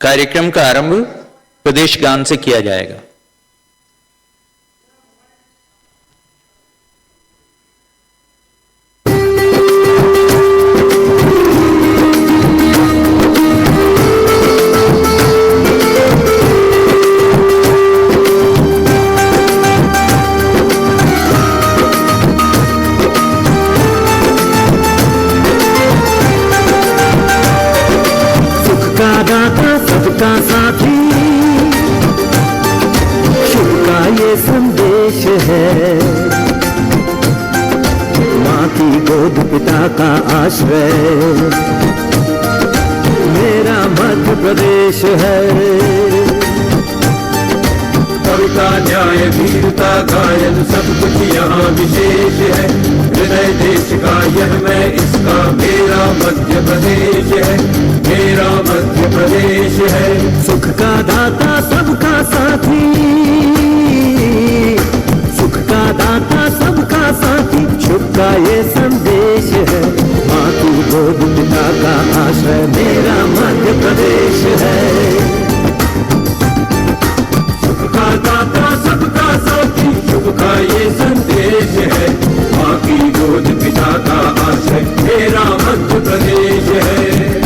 कार्यक्रम का आरंभ प्रदेश गान से किया जाएगा। सबका साथी शुभ का ये संदेश है, माँ की गोद पिता का आश्रय मेरा मध्य प्रदेश है। कविता न्याय वीरता गायन सब कुछ यहाँ विशेष है। हृदय देश का यह मैं इसका मेरा मध्य प्रदेश है, मेरा मध्य प्रदेश है। सुख का दाता सबका साथी, सुख का दाता सबका साथी शुभ का ये संदेश है, माँ की गोद पिता का आश्रय मेरा मध्य प्रदेश है। का दाता सबका साथी शुभ का ये संदेश है, माँ की गोद पिता का आश्रय मेरा मध्य प्रदेश है।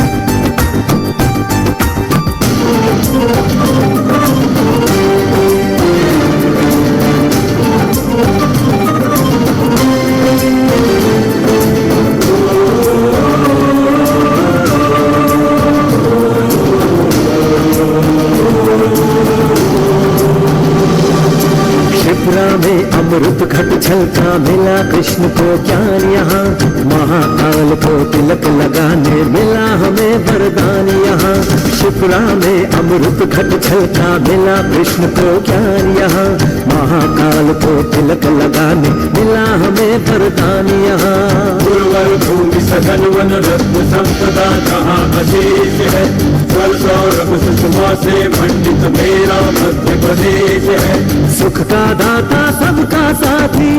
शिप्रा में अमृत घट छलका मिला कृष्ण को ज्ञान, यहाँ महाकाल को तिलक लगाने मिला हमें वरदान। यहाँ शिप्रा में अमृत घट छलका मिला कृष्ण को ज्ञान, यहाँ महाकाल को तिलक लगाने मिला हमें वरदान। यहाँ गुरुवर भूमि सघन वन रत्न संपदा जहाँ अशेष है, स्वर सौरभ सुषमा से मंडित मेरा मध्य प्रदेश है। सुख का दाता सबका साथी,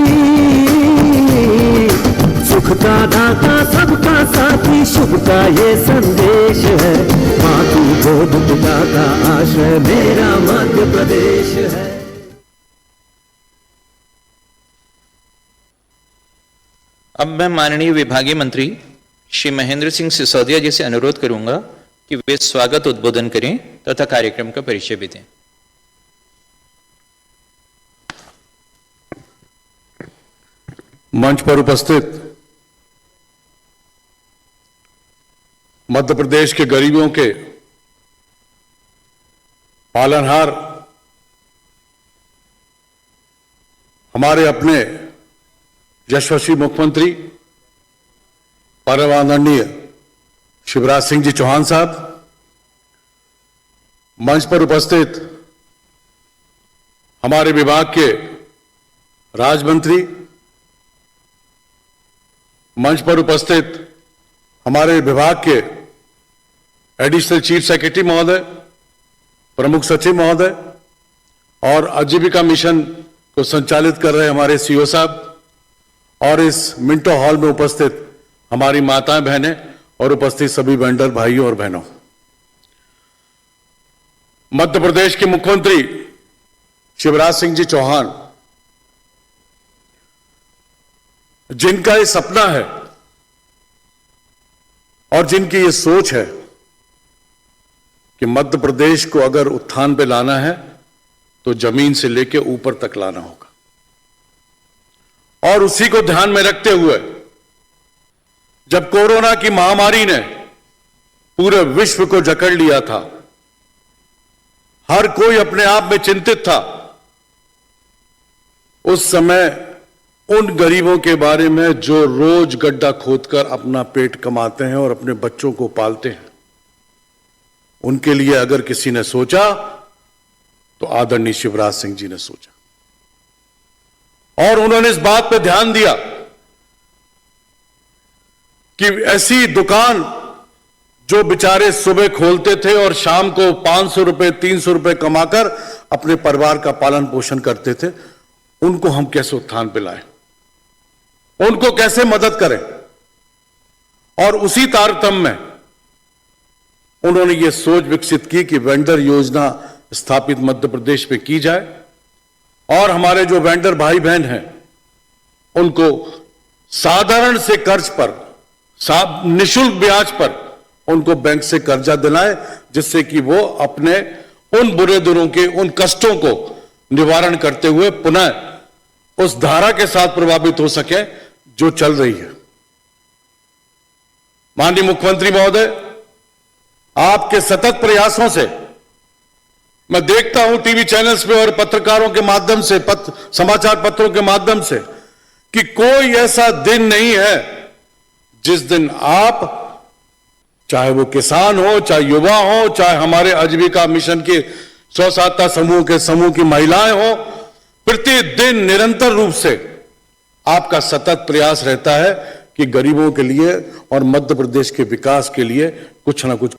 सुख का दाता सबका साथी शुभ का ये संदेश है, माँ की गोद पिता का आश्रय मेरा मध्य प्रदेश है। अब मैं माननीय विभागीय मंत्री श्री महेंद्र सिंह सिसोदिया जी से अनुरोध करूंगा कि वे स्वागत उद्बोधन करें तथा कार्यक्रम का परिचय भी दें। मंच पर उपस्थित मध्य प्रदेश के गरीबों के पालनहार हमारे अपने यशस्वी मुख्यमंत्री परम आदरणीय शिवराज सिंह जी चौहान साहब, मंच पर उपस्थित हमारे विभाग के राज्य मंत्री, मंच पर उपस्थित हमारे विभाग के एडिशनल चीफ सेक्रेटरी महोदय, प्रमुख सचिव महोदय और आजीविका मिशन को संचालित कर रहे हमारे सीईओ साहब और इस मिंटो हॉल में उपस्थित हमारी माताएं बहनें और उपस्थित सभी वेंडर भाइयों और बहनों। मध्य प्रदेश के मुख्यमंत्री शिवराज सिंह जी चौहान, जिनका ये सपना है और जिनकी ये सोच है कि मध्य प्रदेश को अगर उत्थान पे लाना है तो जमीन से लेकर ऊपर तक लाना होगा, और उसी को ध्यान में रखते हुए जब कोरोना की महामारी ने पूरे विश्व को जकड़ लिया था, हर कोई अपने आप में चिंतित था, उस समय उन गरीबों के बारे में जो रोज गड्ढा खोदकर अपना पेट कमाते हैं और अपने बच्चों को पालते हैं, उनके लिए अगर किसी ने सोचा तो आदरणीय शिवराज सिंह जी ने सोचा, और उन्होंने इस बात पर ध्यान दिया कि ऐसी दुकान जो बेचारे सुबह खोलते थे और शाम को 500 रुपए 300 रुपए कमाकर अपने परिवार का पालन पोषण करते थे, उनको हम कैसे उत्थान पे लाएं, उनको कैसे मदद करें। और उसी तारतम्य में उन्होंने ये सोच विकसित की कि वेंडर योजना स्थापित मध्य प्रदेश में की जाए और हमारे जो वेंडर भाई बहन हैं उनको साधारण से कर्ज पर निशुल्क ब्याज पर उनको बैंक से कर्जा दिलाएं, जिससे कि वो अपने उन बुरे दिनों के उन कष्टों को निवारण करते हुए पुनः उस धारा के साथ प्रभावित हो सके जो चल रही है। माननीय मुख्यमंत्री महोदय, आपके सतत प्रयासों से मैं देखता हूं टीवी चैनल्स पे और पत्रकारों के माध्यम से, समाचार पत्रों के माध्यम से, कि कोई ऐसा दिन नहीं है जिस दिन आप, चाहे वो किसान हो, चाहे युवा हो, चाहे हमारे आजीविका मिशन के स्व-सहायता समूह की महिलाएं हो, प्रतिदिन निरंतर रूप से आपका सतत प्रयास रहता है कि गरीबों के लिए और मध्य प्रदेश के विकास के लिए कुछ ना कुछ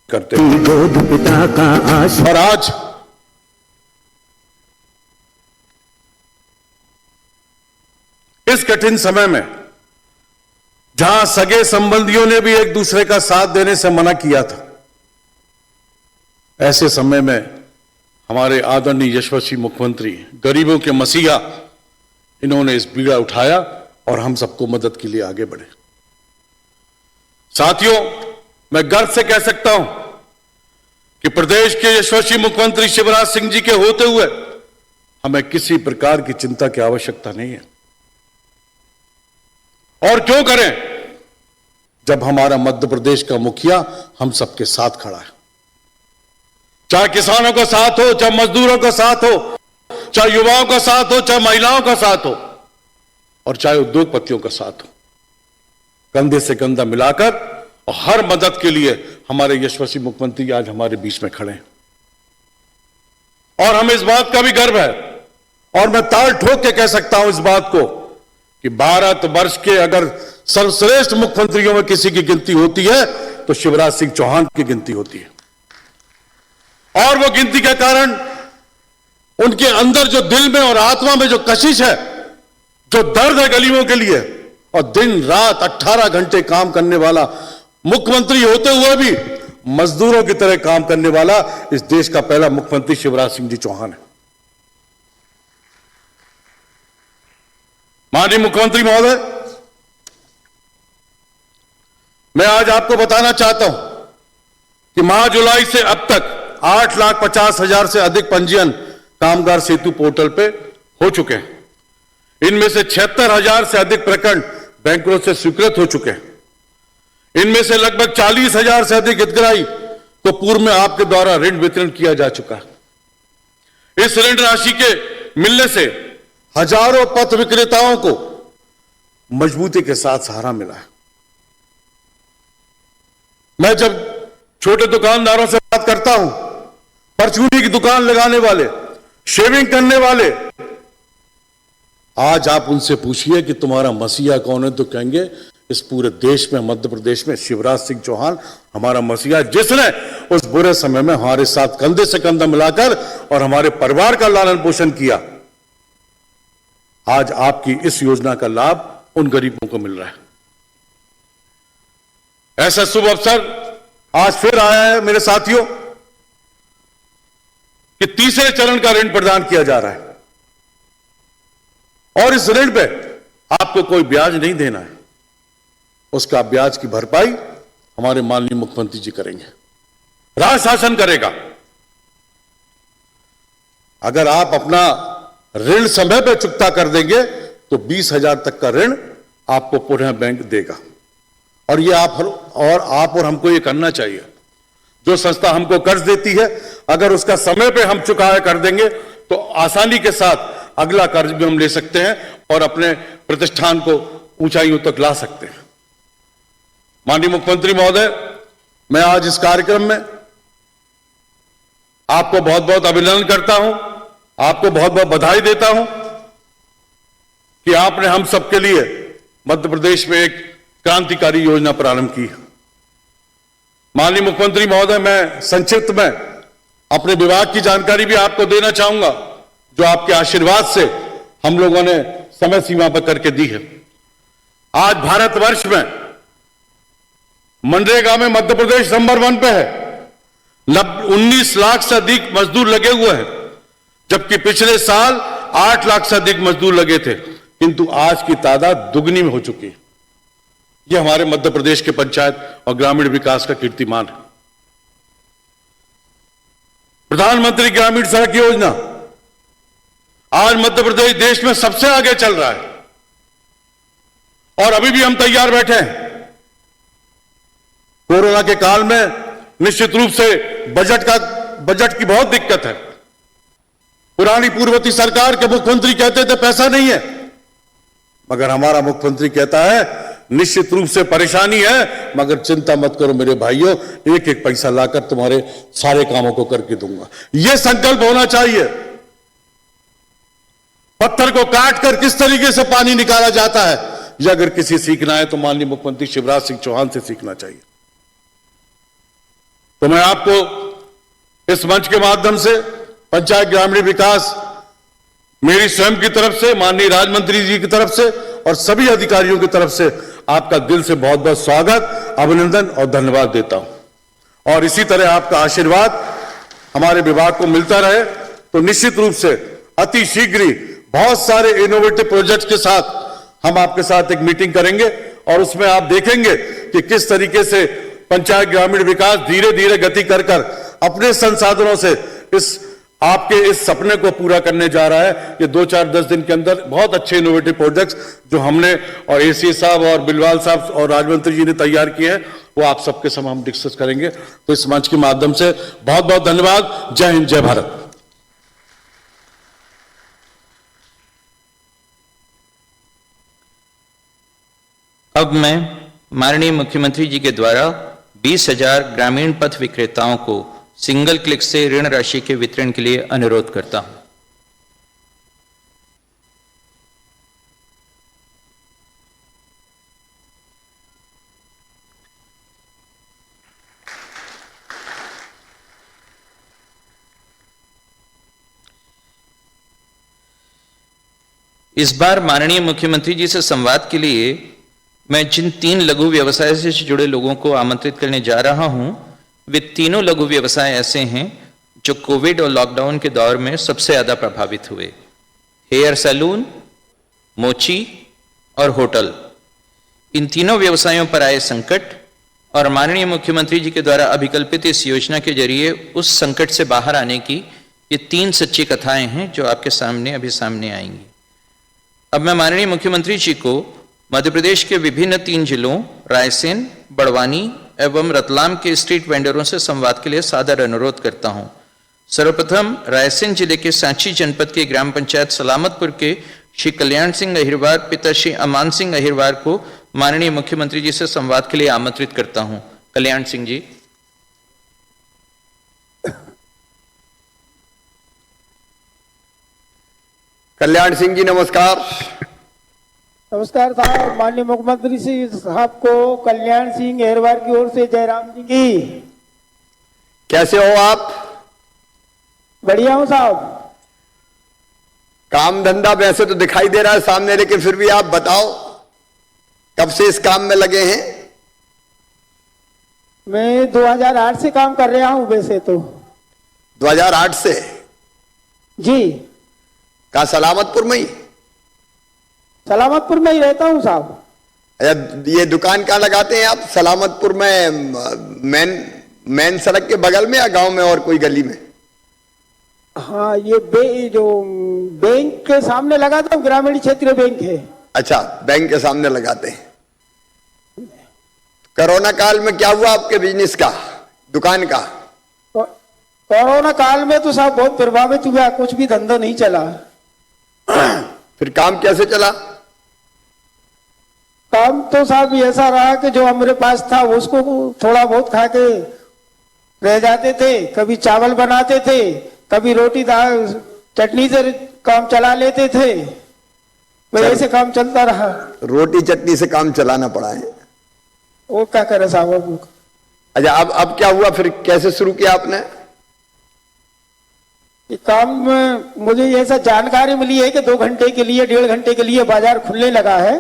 करते हैं। गोद पिता का आशीर्वाद। और आज इस कठिन समय में जहां सगे संबंधियों ने भी एक दूसरे का साथ देने से मना किया था, ऐसे समय में हमारे आदरणीय यशस्वी मुख्यमंत्री, गरीबों के मसीहा, इन्होंने इस बीड़ा उठाया और हम सबको मदद के लिए आगे बढ़े। साथियों, मैं गर्व से कह सकता हूं कि प्रदेश के यशस्वी मुख्यमंत्री शिवराज सिंह जी के होते हुए हमें किसी प्रकार की चिंता की आवश्यकता नहीं है। और क्यों करें जब हमारा मध्य प्रदेश का मुखिया हम सबके साथ खड़ा है। चाहे किसानों का साथ हो, चाहे मजदूरों का साथ हो, चाहे युवाओं का साथ हो, चाहे महिलाओं का साथ हो, और चाहे उद्योगपतियों का साथ हो, कंधे से कंधा मिलाकर और हर मदद के लिए हमारे यशस्वी मुख्यमंत्री आज हमारे बीच में खड़े हैं। और हमें इस बात का भी गर्व है, और मैं ताल ठोक के कह सकता हूं इस बात को, कि भारत वर्ष के अगर सर्वश्रेष्ठ मुख्यमंत्रियों में किसी की गिनती होती है तो शिवराज सिंह चौहान की गिनती होती है। और वो गिनती के कारण उनके अंदर जो दिल में और आत्मा में जो कशिश है, जो दर्द है गरीबों के लिए, और दिन रात 18 घंटे काम करने वाला मुख्यमंत्री होते हुए भी मजदूरों की तरह काम करने वाला इस देश का पहला मुख्यमंत्री शिवराज सिंह जी चौहान है। माननीय मुख्यमंत्री महोदय, मैं आज आपको बताना चाहता हूं कि माह जुलाई से अब तक 8,50,000 से अधिक पंजीयन कामगार सेतु पोर्टल पे हो चुके हैं। इनमें से 76,000 से अधिक प्रकरण बैंकों से स्वीकृत हो चुके हैं। इनमें से लगभग 40,000 से अधिक हितग्राही को पूर्व में आपके द्वारा ऋण वितरण किया जा चुका है। इस ऋण राशि के मिलने से हजारों पथ विक्रेताओं को मजबूती के साथ सहारा मिला है। मैं जब छोटे दुकानदारों से बात करता हूं, परचूनी की दुकान लगाने वाले, शेविंग करने वाले, आज आप उनसे पूछिए कि तुम्हारा मसीहा कौन है, तो कहेंगे इस पूरे देश में, मध्य प्रदेश में शिवराज सिंह चौहान हमारा मसीहा, जिसने उस बुरे समय में हमारे साथ कंधे से कंधा मिलाकर और हमारे परिवार का लालन पोषण किया। आज आपकी इस योजना का लाभ उन गरीबों को मिल रहा है। ऐसा शुभ अवसर आज फिर आया है मेरे साथियों कि तीसरे चरण का ऋण प्रदान किया जा रहा है, और इस ऋण पे आपको कोई ब्याज नहीं देना है। उसका ब्याज की भरपाई हमारे माननीय मुख्यमंत्री जी करेंगे, राज्य शासन करेगा। अगर आप अपना ऋण समय पर चुकता कर देंगे तो 20,000 तक का ऋण आपको पुनः बैंक देगा। और ये आप और हमको ये करना चाहिए। जो संस्था हमको कर्ज देती है, अगर उसका समय पे हम चुकाया कर देंगे तो आसानी के साथ अगला कर्ज भी हम ले सकते हैं और अपने प्रतिष्ठान को ऊंचाइयों तक ला सकते हैं। माननीय मुख्यमंत्री महोदय, मैं आज इस कार्यक्रम में आपको बहुत बहुत अभिनंदन करता हूं, आपको बहुत बहुत बधाई देता हूं कि आपने हम सबके लिए मध्य प्रदेश में एक क्रांतिकारी योजना प्रारंभ की। माननीय मुख्यमंत्री महोदय, मैं संक्षिप्त में अपने विभाग की जानकारी भी आपको देना चाहूंगा, जो आपके आशीर्वाद से हम लोगों ने समय सीमा पर करके दी है। आज भारतवर्ष में मनरेगा में मध्य प्रदेश नंबर 1 पे है। 19 लाख से अधिक मजदूर लगे हुए हैं, जबकि पिछले साल 8 लाख से अधिक मजदूर लगे थे, किंतु आज की तादाद दुगनी में हो चुकी है। यह हमारे मध्य प्रदेश के पंचायत और ग्रामीण विकास का कीर्तिमान है। प्रधानमंत्री ग्रामीण सड़क योजना, आज मध्य प्रदेश देश में सबसे आगे चल रहा है और अभी भी हम तैयार बैठे हैं। कोरोना के काल में निश्चित रूप से बजट की बहुत दिक्कत है। पुरानी पूर्ववर्ती सरकार के मुख्यमंत्री कहते थे पैसा नहीं है, मगर हमारा मुख्यमंत्री कहता है निश्चित रूप से परेशानी है, मगर चिंता मत करो मेरे भाइयों, एक एक पैसा लाकर तुम्हारे सारे कामों को करके दूंगा। यह संकल्प होना चाहिए। पत्थर को काटकर किस तरीके से पानी निकाला जाता है, यह अगर किसी सीखना है तो माननीय मुख्यमंत्री शिवराज सिंह चौहान से सीखना चाहिए। तो मैं आपको इस मंच के माध्यम से पंचायत ग्रामीण विकास, मेरी स्वयं की तरफ से, माननीय राज्य मंत्री जी की तरफ से और सभी अधिकारियों की तरफ से आपका दिल से बहुत बहुत स्वागत, अभिनंदन और धन्यवाद देता हूं। और इसी तरह आपका आशीर्वाद हमारे विभाग को मिलता रहे तो निश्चित रूप से अति शीघ्र ही बहुत सारे इनोवेटिव प्रोजेक्ट्स के साथ हम आपके साथ एक मीटिंग करेंगे और उसमें आप देखेंगे कि किस तरीके से पंचायत ग्रामीण विकास धीरे धीरे गति कर अपने संसाधनों से आपके इस सपने को पूरा करने जा रहा है। ये 2-4-10 दिन के अंदर बहुत अच्छे इनोवेटिव प्रोजेक्ट्स जो हमने और एसी साहब और बिलवाल साहब और राजमंत्री जी ने तैयार किए हैं, वो आप सबके सामने हम डिस्कस करेंगे। तो इस मंच के माध्यम से बहुत बहुत धन्यवाद। जय हिंद, जय भारत। अब मैं माननीय मुख्यमंत्री जी के द्वारा 20,000 ग्रामीण पथ विक्रेताओं को सिंगल क्लिक से ऋण राशि के वितरण के लिए अनुरोध करता हूं। इस बार माननीय मुख्यमंत्री जी से संवाद के लिए मैं जिन 3 लघु व्यवसाय से जुड़े लोगों को आमंत्रित करने जा रहा हूं, वे तीनों लघु व्यवसाय ऐसे हैं जो कोविड और लॉकडाउन के दौर में सबसे ज्यादा प्रभावित हुए। हेयर सैलून, मोची और होटल, इन तीनों व्यवसायों पर आए संकट और माननीय मुख्यमंत्री जी के द्वारा अभिकल्पित इस योजना के जरिए उस संकट से बाहर आने की ये 3 सच्ची कथाएं हैं जो आपके सामने अभी सामने आएंगी। अब मैं माननीय मुख्यमंत्री जी को मध्य प्रदेश के विभिन्न 3 जिलों रायसेन, बड़वानी एवं रतलाम के स्ट्रीट वेंडरों से संवाद के लिए सादर अनुरोध करता हूं। सर्वप्रथम रायसेन जिले के सांची जनपद के ग्राम पंचायत सलामतपुर के श्री कल्याण सिंह अहिरवार पिता श्री अमान सिंह अहिरवार को माननीय मुख्यमंत्री जी से संवाद के लिए आमंत्रित करता हूं। कल्याण सिंह जी। कल्याण सिंह जी नमस्कार। नमस्कार साहब। माननीय मुख्यमंत्री जी साहब को कल्याण सिंह अहिरवार की ओर से जयराम जी की। कैसे हो आप? बढ़िया हूँ साहब। काम धंधा वैसे तो दिखाई दे रहा है सामने, लेकिन फिर भी आप बताओ कब से इस काम में लगे हैं? मैं 2008 से काम कर रहा हूँ वैसे तो। 2008 से? जी। कहाँ, सलामतपुर में ही? सलामतपुर में ही रहता हूँ साहब। ये दुकान कहाँ लगाते हैं आप? सलामतपुर में मेन सड़क के बगल में या गांव में और कोई गली में? हाँ, ये जो बैंक के सामने लगाता हूँ, ग्रामीण क्षेत्रीय बैंक है। अच्छा, बैंक के सामने लगाते हैं। कोरोना काल में क्या हुआ आपके बिजनेस का, दुकान का? कोरोना काल में तो साहब बहुत प्रभावित हुआ, कुछ भी धंधा नहीं चला। फिर काम कैसे चला? काम तो साहब ऐसा रहा कि जो हमारे पास था उसको थोड़ा बहुत खा के रह जाते थे। कभी चावल बनाते थे, कभी रोटी दाल चटनी से काम चला लेते थे। वैसे काम चलता रहा। रोटी चटनी से काम चलाना पड़ा है। वो क्या करे साहब। अच्छा, अब क्या हुआ फिर, कैसे शुरू किया आपने? ये काम में मुझे ऐसा जानकारी मिली है कि 2 घंटे के लिए 1.5 घंटे के लिए बाजार खुलने लगा है,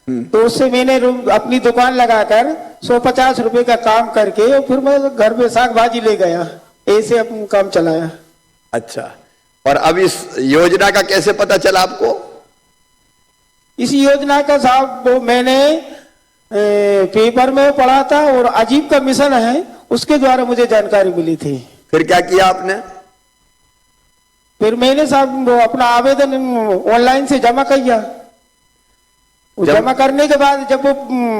तो उससे मैंने अपनी दुकान लगाकर 150 रुपए का काम करके और फिर मैं घर में साग भाजी ले गया, ऐसे अपना काम चलाया। अच्छा, और अब इस योजना का कैसे पता चला आपको? इस योजना का साहब वो मैंने पेपर में पढ़ा था और आजीविका मिशन है उसके द्वारा मुझे जानकारी मिली थी। फिर क्या किया आपने? फिर मैंने साहब वो अपना आवेदन ऑनलाइन से जमा किया। जमा करने के बाद जब वो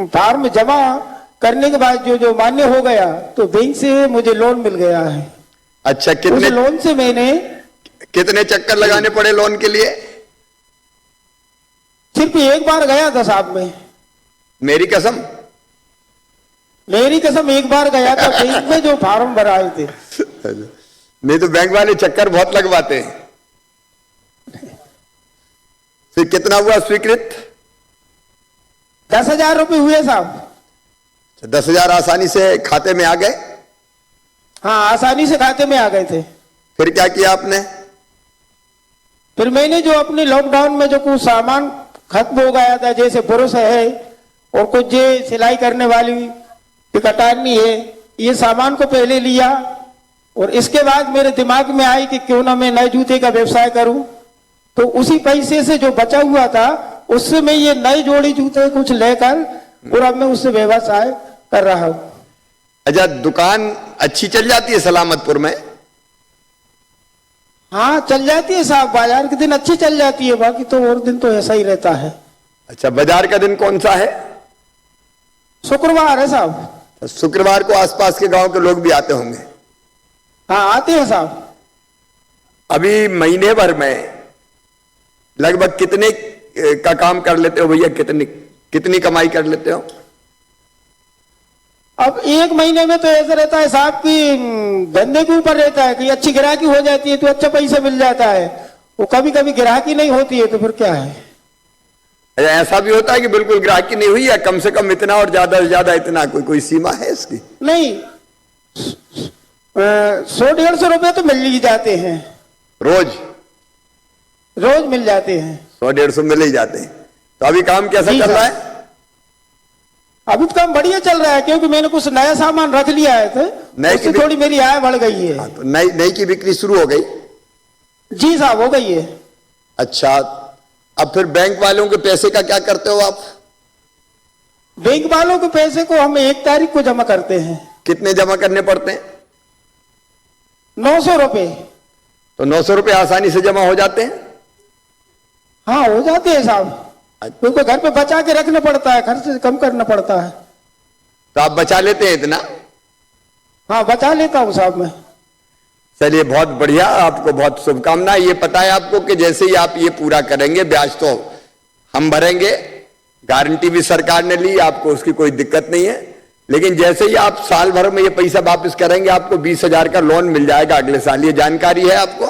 फॉर्म जमा करने के बाद जो मान्य हो गया तो बैंक से मुझे लोन मिल गया है। अच्छा, उस कितने लोन से मैंने कितने चक्कर लगाने पड़े लोन के लिए? सिर्फ एक बार गया था साहब मैं, मेरी कसम। मेरी कसम एक बार गया था बैंक में जो फॉर्म भराए थे। नहीं तो बैंक वाले चक्कर बहुत लगवाते हैं। फिर कितना हुआ स्वीकृत? 10,000 रुपये हुए साहब। 10,000 आसानी से खाते में आ गए? हाँ, आसानी से खाते में आ गए थे। फिर क्या किया आपने? फिर मैंने जो अपने लॉकडाउन में जो कुछ सामान खत्म हो गया था, जैसे ब्रश है और कुछ जो सिलाई करने वाली कटारनी है, ये सामान को पहले लिया और इसके बाद मेरे दिमाग में आई कि क्यों ना मैं नए जूते का व्यवसाय करूं। तो उसी पैसे से जो बचा हुआ था उससे मैं ये नए जोड़ी जूते कुछ लेकर और अब मैं उससे व्यवसाय कर रहा हूं। अच्छा, दुकान अच्छी चल जाती है सलामतपुर में? हाँ, चल जाती है साहब, बाजार के दिन अच्छी चल जाती है, बाकी तो और दिन तो ऐसा ही रहता है। अच्छा, बाजार का दिन कौन सा है? शुक्रवार है साहब। शुक्रवार को आसपास के गांव के लोग भी आते होंगे? हाँ, आते हैं साहब। अभी महीने भर में लगभग कितने का काम कर लेते हो भैया? कितनी कमाई कर लेते हो? अब एक महीने में तो ऐसा रहता है साहब कि धंधे के ऊपर रहता है कि अच्छी ग्राहकी हो जाती है तो अच्छा पैसा मिल जाता है, वो कभी कभी ग्राहकी नहीं होती है तो फिर क्या है। ऐसा भी होता है कि बिल्कुल ग्राहकी नहीं हुई है, कम से कम इतना और ज्यादा से ज्यादा इतना, कोई सीमा है इसकी? नहीं, 100-150 रुपए तो मिल ही जाते हैं, रोज मिल जाते हैं। 100-150 मिल ही जाते हैं। तो अभी काम कैसा जी चल रहा साहब। है? अभी तो काम बढ़िया चल रहा है क्योंकि मैंने कुछ नया सामान रख लिया है तो उससे थोड़ी मेरी आय बढ़ गई है। तो नई की बिक्री शुरू हो गई? जी साहब, हो गई है। अच्छा, अब फिर बैंक वालों के पैसे का क्या करते हो आप? बैंक वालों के पैसे को हम 1 तारीख को जमा करते हैं। कितने जमा करने पड़ते हैं? 900 रुपए। तो 900 रुपए आसानी से जमा हो जाते हैं? हाँ, हो जाते हैं साहब, क्योंकि घर पे बचा के रखना पड़ता है, खर्च कम करना पड़ता है। तो आप बचा लेते हैं इतना? हाँ, बचा लेता हूँ साहब मैं। चलिए, बहुत बढ़िया, आपको बहुत शुभकामनाएं। ये पता है आपको कि जैसे ही आप ये पूरा करेंगे, ब्याज तो हम भरेंगे, गारंटी भी सरकार ने ली, आपको उसकी कोई दिक्कत नहीं है। लेकिन जैसे ही आप साल भर में ये पैसा वापस करेंगे, आपको 20,000 का लोन मिल जाएगा अगले साल। ये जानकारी है आपको?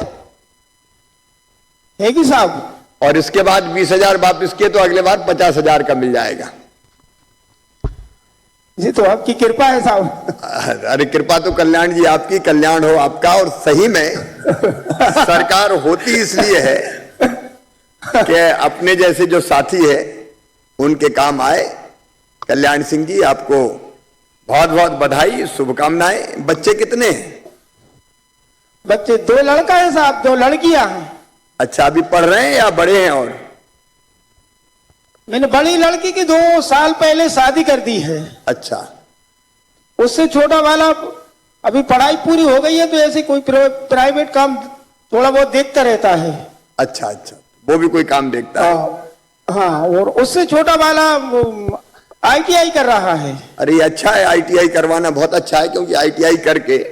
है कि साहब? और इसके बाद 20,000 वापस किए तो अगले बार 50,000 का मिल जाएगा। जी, तो आपकी कृपा है साहब। अरे कृपा तो कल्याण जी आपकी, कल्याण हो आपका। और सही में सरकार होती इसलिए है कि अपने जैसे जो साथी है उनके काम आए। कल्याण सिंह जी, आपको बहुत बहुत बधाई, शुभकामनाएं। बच्चे कितने हैं? बच्चे 2 लड़का है साहब, 2 लड़कियां हैं। अच्छा, अभी पढ़ रहे हैं या बड़े हैं? और मैंने बड़ी लड़की की 2 साल पहले शादी कर दी है। अच्छा, उससे छोटा वाला अभी पढ़ाई पूरी हो गई है तो ऐसे कोई प्राइवेट काम थोड़ा बहुत देखता रहता है। अच्छा अच्छा, वो भी कोई काम देखता है? हाँ, और उससे छोटा वाला ITI कर रहा है। अरे अच्छा है, ITI करवाना बहुत अच्छा है, क्योंकि ITI करके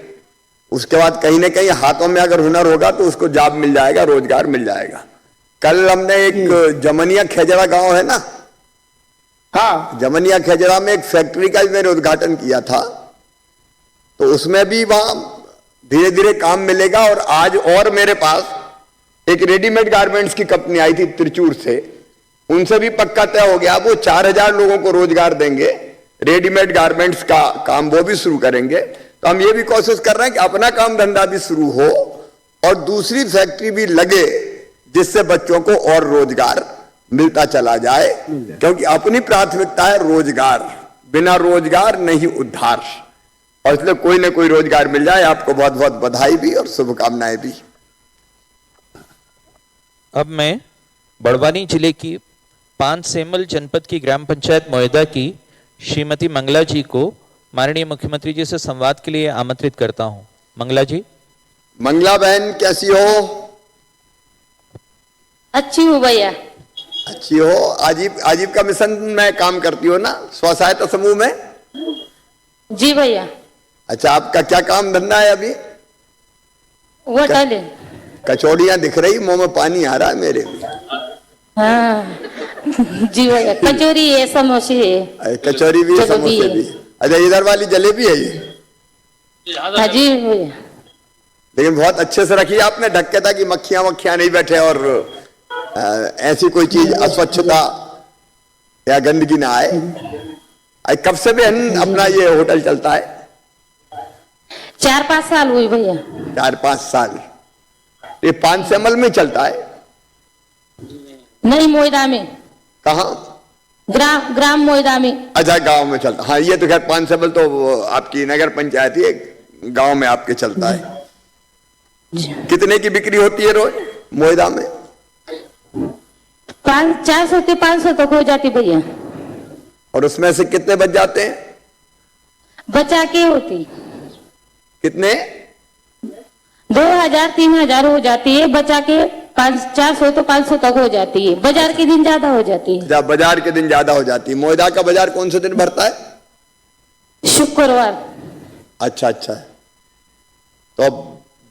उसके बाद कहीं ना कहीं हाथों में अगर हुनर होगा तो उसको जॉब मिल जाएगा, रोजगार मिल जाएगा। कल हमने एक जमनिया खेजड़ा गांव है ना, हाँ, जमनिया खेजड़ा में एक फैक्ट्री का भी मैंने उद्घाटन किया था। तो उसमें भी वहां धीरे धीरे काम मिलेगा। और आज और मेरे पास एक रेडीमेड गारमेंट्स की कंपनी आई थी त्रिचूर से, उनसे भी पक्का तय हो गया, वो 4,000 लोगों को रोजगार देंगे। रेडीमेड गारमेंट्स का काम वो भी शुरू करेंगे। तो हम ये भी कोशिश कर रहे हैं कि अपना काम धंधा भी शुरू हो और दूसरी फैक्ट्री भी लगे, जिससे बच्चों को और रोजगार मिलता चला जाए, क्योंकि अपनी प्राथमिकता है रोजगार, बिना रोजगार नहीं उद्धार, और इसलिए कोई ना कोई रोजगार मिल जाए। आपको बहुत बहुत बधाई भी और शुभकामनाएं भी। अब मैं बड़वानी जिले की पानसेमल जनपद की ग्राम पंचायत मोयदा की श्रीमती मंगला जी को माननीय मुख्यमंत्री जी से संवाद के लिए आमंत्रित करता हूं। मंगला जी। मंगला बहन कैसी हो? अच्छी हूँ भैया। अच्छी हो। आजीविका मिशन में काम करती हो ना, स्व सहायता समूह में? जी भैया। अच्छा, आपका क्या काम धंधा है अभी? होटल है। कचौड़ियां दिख रही, मुंह में पानी आ रहा है मेरे भी। हाँ जी भैया, कचौरी है, समोसे है। कचौरी भी है, जलेबी समोसे है। भी। अच्छा, इधर वाली जलेबी है ये? हाँ जी भैया। लेकिन बहुत अच्छे से रखी आपने, ढक के, ताकि मक्खियां नहीं बैठे और ऐसी कोई चीज अस्वच्छता या गंदगी ना आए। कब से बहन अपना ये होटल चलता है? 4-5 साल हुई भैया। 4-5 साल। ये पानसेमल में चलता है? नहीं, मोयदा में। कहाँ? ग्राम मोयदा में। अच्छा, गांव में चलता। हाँ, ये तो खैर पानसेमल तो आपकी नगर पंचायत ही, गांव में आपके चलता है। कितने की बिक्री होती है रोज मोयदा में? 400 से 500 तक हो जाती भैया। और उसमें से कितने बच जाते हैं? बचा के होती कितने? 2000-3000 हो जाती है, बचा के 400 तो 500 तक हो जाती है। बाजार के दिन ज्यादा हो जाती है। जब बाजार के दिन ज्यादा हो जाती है। मोयदा का बाजार कौन से दिन भरता है? शुक्रवार। अच्छा अच्छा। तो अब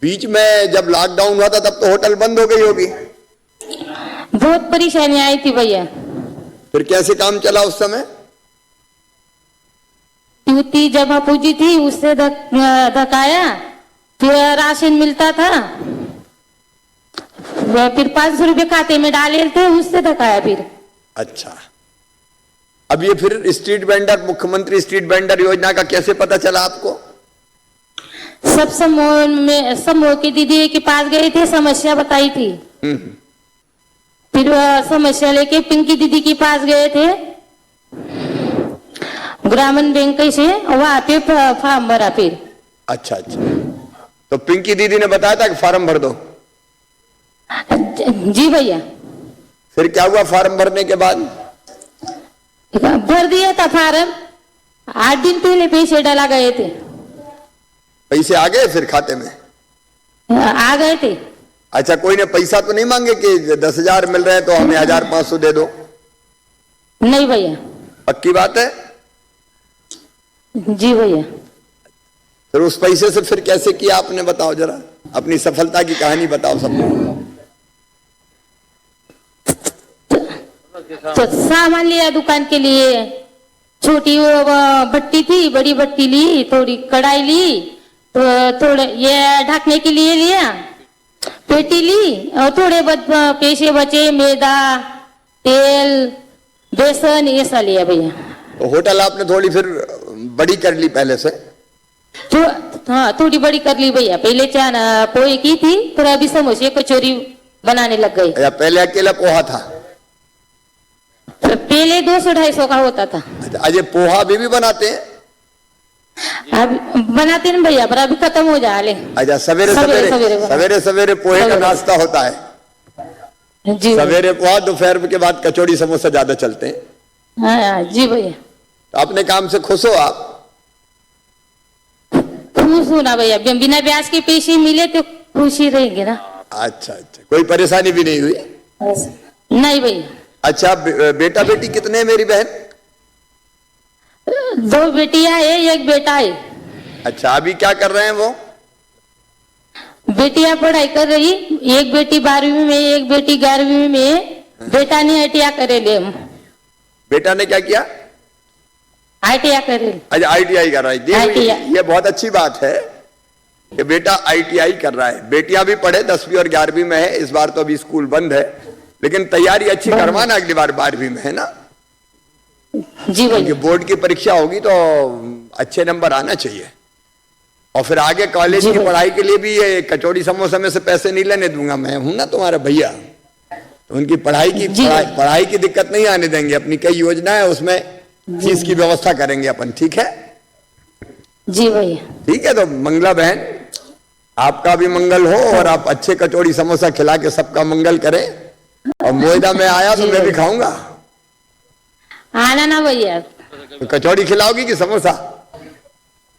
बीच में जब लॉकडाउन हुआ था तब तो होटल बंद हो गई होगी? बहुत परेशानी आई थी भैया। फिर कैसे काम चला उस समय? ट्यूटी जमा पूंजी थी, उससे धकाया, फिर राशन मिलता था, फिर 500 रुपये खाते में डाले थे, उससे धकाया फिर। अच्छा, अब ये फिर स्ट्रीट वेंडर, मुख्यमंत्री स्ट्रीट वेंडर योजना का कैसे पता चला आपको? सब समूह की दीदी के पास गए थे, समस्या बताई थी। फिर समस्या लेके पिंकी दीदी के पास गए थे, ग्रामीण बैंक से, वहां पे फॉर्म भरा फिर। अच्छा अच्छा, तो पिंकी दीदी ने बताया था कि फार्म भर दो? जी भैया। फिर क्या हुआ फार्म भरने के बाद? भर दिया था फार्म, 8 दिन पहले पैसे डाला गए थे। पैसे आ गए फिर खाते में? आ गए थे। अच्छा, कोई ने पैसा तो नहीं मांगे कि 10,000 मिल रहे हैं तो हमें 1500 दे दो? नहीं भैया। पक्की बात है? जी भैया। फिर उस पैसे से फिर कैसे किया आपने, बताओ जरा, अपनी सफलता की कहानी बताओ सबको। तो सामान लिया दुकान के लिए, छोटी वो भट्टी थी, बड़ी भट्टी ली, थोड़ी कढ़ाई ली, तो थोड़े ये ढकने के लिए लिया, पेटी ली, और थोड़े पैसे बचे, मैदा, तेल, बेसन, ये सा लिया भैया। तो होटल आपने थोड़ी फिर बड़ी कर ली पहले से? तो हाँ, थोड़ी बड़ी कर ली भैया। पहले पोहे की थी, फिर अभी समोसे कचौरी बनाने लग गई। या पहले अकेला पोहा था? पहले 200-250 का होता था। अजय पोहा अभी भी बनाते हैं? अब बनाते हैं भैया, पर अभी खत्म हो जा रहे। अच्छा, सवेरे सवेरे पोहे का नाश्ता होता है? जी सवेरे पोहा, दोपहर के बाद कचौड़ी समोसा ज्यादा चलते हैं। हाँ जी भैया। तो अपने काम से खुश हो आप? खुश हूँ ना भैया, बिना ब्याज के पैसे मिले तो खुशी रहेंगे ना। अच्छा अच्छा, कोई परेशानी भी नहीं हुई? नहीं भैया। अच्छा, बेटा बेटी कितने हैं मेरी बहन? 2 बेटियां है, 1 बेटा है। अच्छा, अभी क्या कर रहे हैं वो? बेटियां पढ़ाई कर रही, 1 बेटी 12वीं में, 1 बेटी 11वीं में। बेटा ने ITI करे ले। बेटा ने क्या किया? ITI करे। अच्छा, ITI कर रहा है। ITI। ये बहुत अच्छी बात है कि बेटा ITI कर रहा है। बेटियां भी पढ़े, 10वीं और 11वीं में है। इस बार तो अभी स्कूल बंद है, लेकिन तैयारी अच्छी करवाना अगली बार 12वीं में, है ना? जी भैया। बोर्ड की परीक्षा होगी तो अच्छे नंबर आना चाहिए। और फिर आगे कॉलेज की पढ़ाई के लिए भी ये कचौड़ी समोसा में से पैसे नहीं लेने दूंगा, मैं हूं ना तुम्हारा भैया। उनकी पढ़ाई की दिक्कत नहीं आने देंगे। अपनी कई योजना है उसमें फीस की व्यवस्था करेंगे अपन, ठीक है? जी भैया। ठीक है, तो मंगला बहन आपका भी मंगल हो और आप अच्छे कचौड़ी समोसा खिला के सबका मंगल करें। और मोयदा में आया तो मैं भी खाऊंगा। आना ना भैया। तो कचौड़ी खिलाओगी कि समोसा?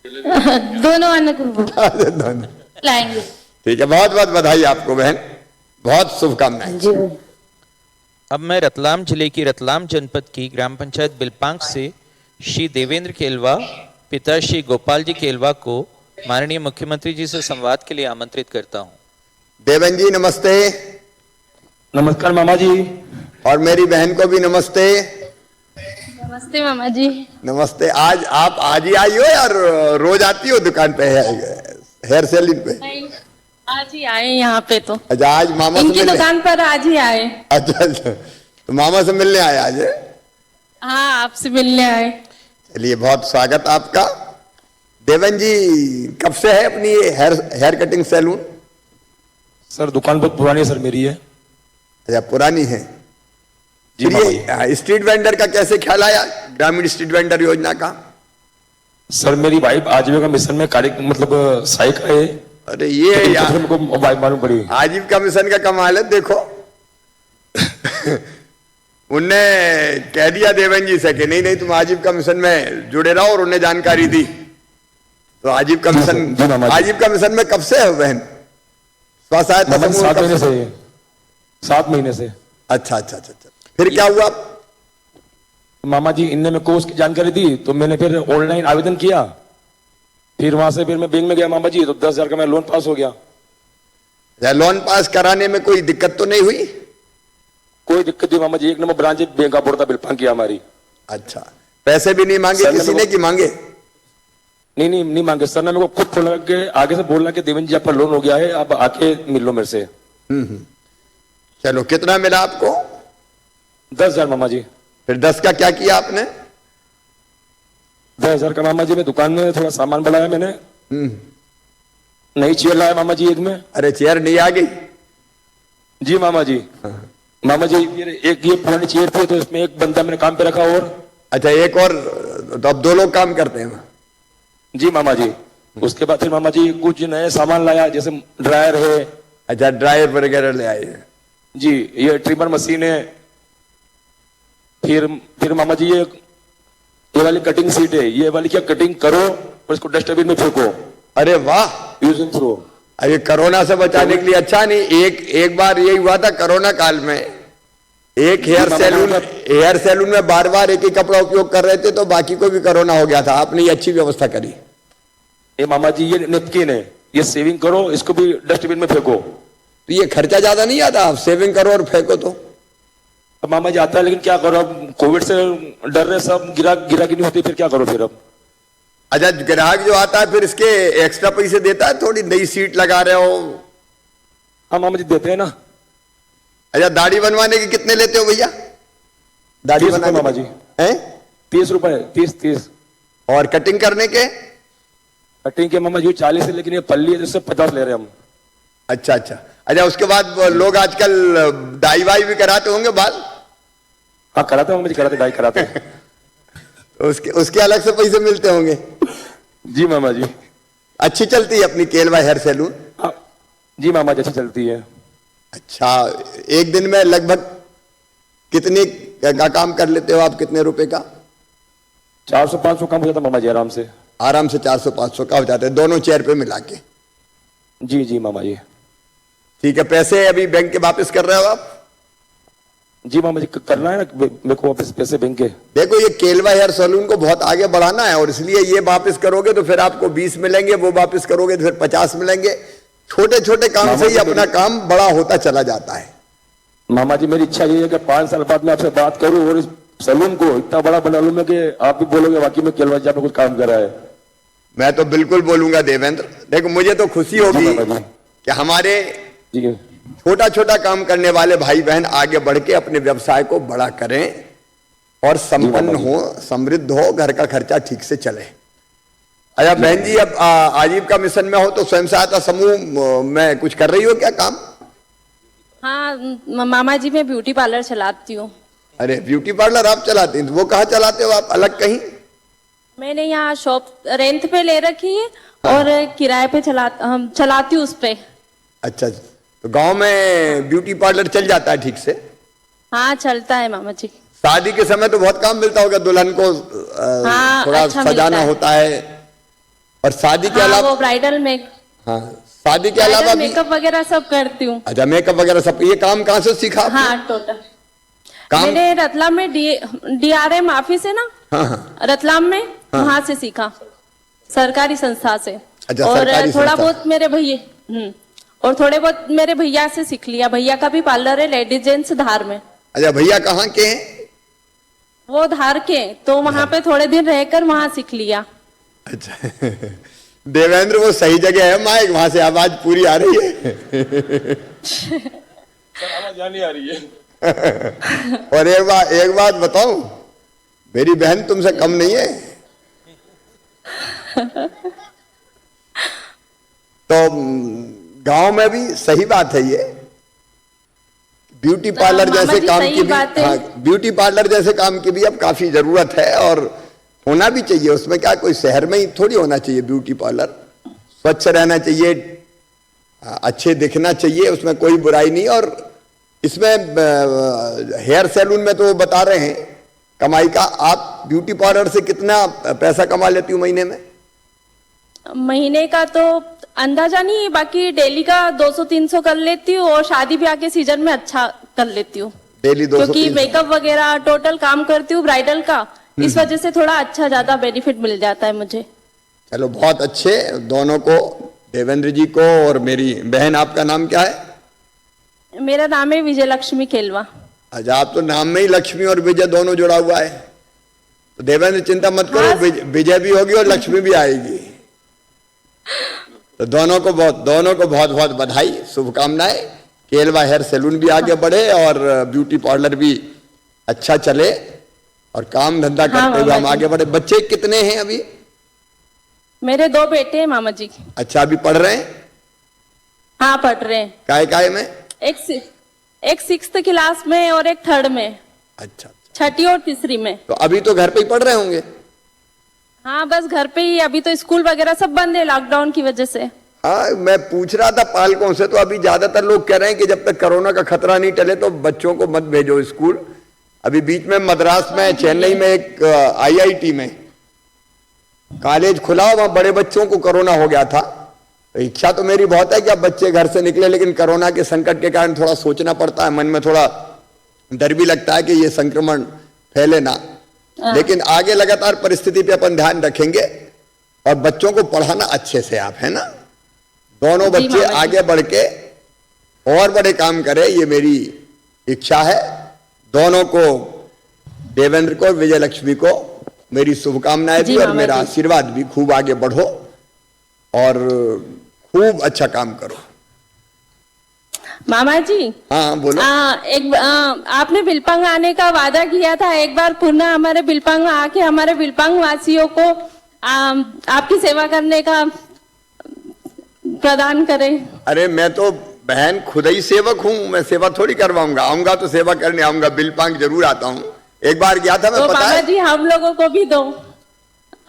दोनों आने को दोनों। लाएंगे। ठीक है, बहुत बहुत बधाई आपको बहन, बहुत शुभकामनाएं। जी भैया। अब मैं रतलाम जिले की रतलाम जनपद की ग्राम पंचायत बिलपांक से श्री देवेंद्र केलवा पिता श्री गोपाल जी केलवा को माननीय मुख्यमंत्री जी से संवाद के लिए आमंत्रित करता हूं। देवेंद्र जी नमस्ते। नमस्कार मामा जी। और मेरी बहन को भी नमस्ते। नमस्ते मामा जी। नमस्ते। आप आज ही आई हो या रोज आती हो दुकान पे हेयर सैलून पे? आज ही आए यहाँ पे तो। अच्छा, आज मामा से इनकी मिलने? दुकान पर आज ही आए। अच्छा, तो मामा से मिलने आए आज? हाँ, आपसे मिलने आए। चलिए, बहुत स्वागत आपका। देवन जी कब से है अपनी हेयर कटिंग सैलून? सर दुकान बहुत पुरानी है सर, मेरी है। अच्छा, पुरानी है। जी फिर मामा ये स्ट्रीट वेंडर का कैसे ख्याल आया, ग्रामीण स्ट्रीट वेंडर योजना का? सर मेरी वाइफ आजीविका मिशन में कार्य मतलब सहायक है। अरे ये यार, हमको वाइफ मालूम पड़ी। आजीविका मिशन का कमाल है। देखो उनने कह दिया देवन जी से कि नहीं नहीं तुम आजीविका मिशन में जुड़े रहो, और उन्हें जानकारी दी। तो आजीविका मिशन में कब से हो बहन? स्व सहायता समूह 7 महीने से। 7 महीने से। अच्छा अच्छा अच्छा अच्छा। फिर क्या हुआ? मामा जी इनने मेरे को उसकी जानकारी दी तो मैंने फिर ऑनलाइन आवेदन किया। फिर वहां से फिर मैं बैंक में गया मामा जी, तो 10,000 का मेरा लोन पास हो गया। लोन पास कराने में कोई दिक्कत तो नहीं हुई? कोई दिक्कत नहीं मामा जी, 1 number branch bank of Baroda Bilpank की हमारी। अच्छा, पैसे भी नहीं मांगे किसी ने कि मांगे? नहीं मांगे सर ने मेरे को खुद फोन लगा के आगे से बोलना कि देवेंद्र जी आपका लोन हो गया है, आप आके मिल लो मेरे से। चलो, कितना मिला आपको? 10,000 मामा जी। फिर 10 का क्या किया आपने? 10,000 का मामा जी मैं दुकान में थोड़ा सामान बढ़ाया मैंने। नई चेयर लाया मामा जी एक में। अरे चेयर नहीं आ गई? जी मामा जी। मामा जी ये पुरानी चेयर थी तो इसमें एक बंदा मैंने काम पे रखा और। अच्छा, एक और, तो अब 2 लोग काम करते हैं? जी मामा जी। उसके बाद फिर मामा जी कुछ नए सामान लाया, जैसे ड्रायर है। अच्छा, ड्रायर वगैरह ले आए? जी, ये ट्रिमर मशीन है। फिर मामा जी ये वाली कटिंग सीट है, ये वाली क्या कटिंग करो और इसको डस्टबिन में फेंको। अरे वाह, यूज एंड थ्रो। अरे कोरोना से बचाने के लिए अच्छा नहीं, एक बार यही हुआ था कोरोना काल में, एक हेयर सैलून में बार बार एक ही कपड़ा उपयोग कर रहे थे तो बाकी को भी कोरोना हो गया था। आपने ये अच्छी व्यवस्था करी। ये मामा जी ये नेपकिन है, ये सेविंग करो, इसको भी डस्टबिन में फेंको। तो ये खर्चा ज्यादा नहीं आता? आप सेविंग करो और फेंको तो। अब मामा जी आता है, लेकिन क्या करो, अब कोविड से डर रहे सब, गिराकी नहीं होती, फिर क्या करो फिर अब। अच्छा, ग्राहक जो आता है फिर इसके एक्स्ट्रा पैसे देता है? थोड़ी नई सीट लगा रहे हो? हाँ मामा जी देते हैं ना। अच्छा, दाढ़ी बनवाने के कितने लेते हो भैया? दाढ़ी 30 रुपए मामा जी। हैं? 30 रुपए, 30। और कटिंग करने के? कटिंग के मामा जी 40 है, लेकिन ये पल्ली है जिससे 50 ले रहे हैं हम। अच्छा अच्छा अच्छा। उसके बाद लोग आजकल डाई वाई भी कराते होंगे बाल? हाँ कराते हैं मामा जी, कराते, डाई कराते हैं। उसके अलग से पैसे मिलते होंगे? जी मामा जी। अच्छी चलती है अपनी केलवा हेयर सैलून? हाँ जी मामा जी, अच्छी चलती है। अच्छा, एक दिन में लगभग कितने का काम कर लेते हो आप? कितने रुपए का? 400-500 काम हो जाता मामा जी आराम से। आराम से 400-500 का हो जाता है दोनों चेयर पे मिला के? जी मामा जी। ठीक है, पैसे अभी बैंक के वापस कर रहे हो आप? जी मामा जी करना है ना मेरे को वापस पैसे बैंक के। देखो, ये केलवा हेयर सैलून को बहुत आगे बढ़ाना है और इसलिए ये वापस करोगे तो फिर आपको 20 मिलेंगे, वो वापस करोगे तो फिर 50 मिलेंगे। छोटे छोटे काम से ही अपना काम बड़ा होता चला जाता है। मामा जी मेरी इच्छा ये है कि 5 साल बाद मैं आपसे बात करूं और इस सैलून को इतना बड़ा बना लूं मैं कि आप भी बोलोगे वाकई में केलवा जी आपने कुछ काम करा है। मैं तो बिल्कुल बोलूंगा देवेंद्र। देखो, मुझे तो खुशी होगी कि हमारे छोटा छोटा काम करने वाले भाई बहन आगे बढ़ के अपने व्यवसाय को बड़ा करें और संपन्न हो, समृद्ध हो, घर का खर्चा ठीक से चले। अच्छा बहन जी, अब आजीविका मिशन में हो तो स्वयं सहायता समूह में कुछ कर रही हो क्या काम? हाँ मामा जी मैं ब्यूटी पार्लर चलाती हूँ। अरे ब्यूटी पार्लर आप चलाते हैं, तो वो कहाँ चलाते हो आप, अलग कहीं? मैंने यहाँ शॉप रेंट पे ले रखी है और किराए पे चलाती हूँ उस पे। अच्छा, तो गांव में ब्यूटी पार्लर चल जाता है ठीक से? हाँ चलता है मामा जी। शादी के समय तो बहुत काम मिलता होगा, दुल्हन को हाँ, थोड़ा अच्छा मिलता सजाना है। होता है। और शादी के हाँ अलावा वो ब्राइडल हाँ, शादी के अलावा भी मेकअप वगैरह सब करती हूँ। अच्छा, मेकअप वगैरह सब। ये काम कहाँ से सीखा आपने? हाँ टोटल काम? मैंने रतलाम में DRM ऑफिस है ना, हाँ हाँ। रतलाम में, वहां से सीखा, सरकारी संस्था से। अच्छा, और सरकारी थोड़ा संस्था। बहुत मेरे भैया और थोड़े बहुत मेरे भैया से सीख लिया। भैया का भी पार्लर है लेडीज जेंट्स धार में। अच्छा, भैया कहाँ के हैं? वो धार के, तो वहां पे थोड़े दिन रहकर वहां सीख लिया। अच्छा देवेंद्र, वो सही जगह है माइक, वहां से आवाज पूरी आ रही है। आवाज नहीं आ रही है। और एक बात बताऊं, मेरी बहन तुमसे कम नहीं है। तो गांव में भी सही बात है ये, ब्यूटी पार्लर मामा जैसे जी, काम सही की भी, बात है। हाँ, ब्यूटी पार्लर जैसे काम की भी अब काफी जरूरत है और होना भी चाहिए। उसमें क्या, कोई शहर में ही थोड़ी होना चाहिए ब्यूटी पार्लर, स्वच्छ रहना चाहिए, अच्छे दिखना चाहिए, उसमें कोई बुराई नहीं। और इसमें हेयर सैलून में तो वो बता रहे हैं कमाई का। आप ब्यूटी पार्लर से कितना पैसा कमा लेती हो महीने में? महीने का तो अंदाजा नहीं, बाकी डेली का 200-300 कर लेती हूँ और शादी ब्याह के सीजन में अच्छा कर लेती हूँ। डेली 200 क्योंकि मेकअप वगैरह टोटल काम करती हूँ ब्राइडल का, इस वजह से थोड़ा अच्छा ज्यादा बेनिफिट मिल जाता है मुझे। चलो बहुत अच्छे, दोनों को, देवेंद्र जी को और मेरी बहन। आपका नाम क्या है? मेरा नाम है विजय लक्ष्मी केलवा। अच्छा, आप तो नाम में ही लक्ष्मी और विजय दोनों जुड़ा हुआ है। तो देवेंद्र चिंता मत करो, हाँ। विजय भी होगी और लक्ष्मी भी आएगी। तो दोनों को बहुत बहुत बधाई, शुभकामनाएं। केलवा हेयर सैलून भी आगे बढ़े और ब्यूटी पार्लर भी अच्छा चले और काम धंधा करते हुए हम आगे बढ़े। बच्चे कितने हैं अभी? मेरे 2 बेटे हैं मामा जी। अच्छा, अभी पढ़ रहे हैं? हाँ पढ़ रहे हैं। काय में? एक 6th क्लास में और एक 3rd में। अच्छा, 6ठी और 3री में। तो अभी तो घर पे ही पढ़ रहे होंगे? हाँ बस घर पे ही, अभी तो स्कूल वगैरह सब बंद है लॉकडाउन की वजह से। हाँ, मैं पूछ रहा था पालकों से, तो अभी ज्यादातर लोग कह रहे हैं कि जब तक कोरोना का खतरा नहीं टले तो बच्चों को मत भेजो स्कूल। अभी बीच में मद्रास में, चेन्नई में एक IIT में कॉलेज खुला, वहां बड़े बच्चों को कोरोना हो गया था। तो इच्छा तो मेरी बहुत है कि अब बच्चे घर से निकले, लेकिन कोरोना के संकट के कारण थोड़ा सोचना पड़ता है, मन में थोड़ा डर भी लगता है कि ये संक्रमण फैले ना। लेकिन आगे लगातार परिस्थिति पे अपन ध्यान रखेंगे और बच्चों को पढ़ाना अच्छे से, आप है ना, दोनों बच्चे आगे बढ़ के और बड़े काम करें, ये मेरी इच्छा है। दोनों को, देवेंद्र को, विजय लक्ष्मी को मेरी शुभकामनाएं भी और मेरा आशीर्वाद भी। खूब आगे बढ़ो और खूब अच्छा काम करो। मामा जी। हाँ बोलो। आपने बिलपांग आने का वादा किया था, एक बार पुनः हमारे बिलपांग आके हमारे बिलपांग वासियों को आपकी सेवा करने का प्रदान करें। अरे मैं तो बहन खुद ही सेवक हूँ, मैं सेवा थोड़ी करवाऊंगा। आऊंगा तो सेवा करने आऊंगा, बिलपांग जरूर आता हूँ। एक बार गया था मैं, तो पता मामा है? जी हम लोगों को भी दो।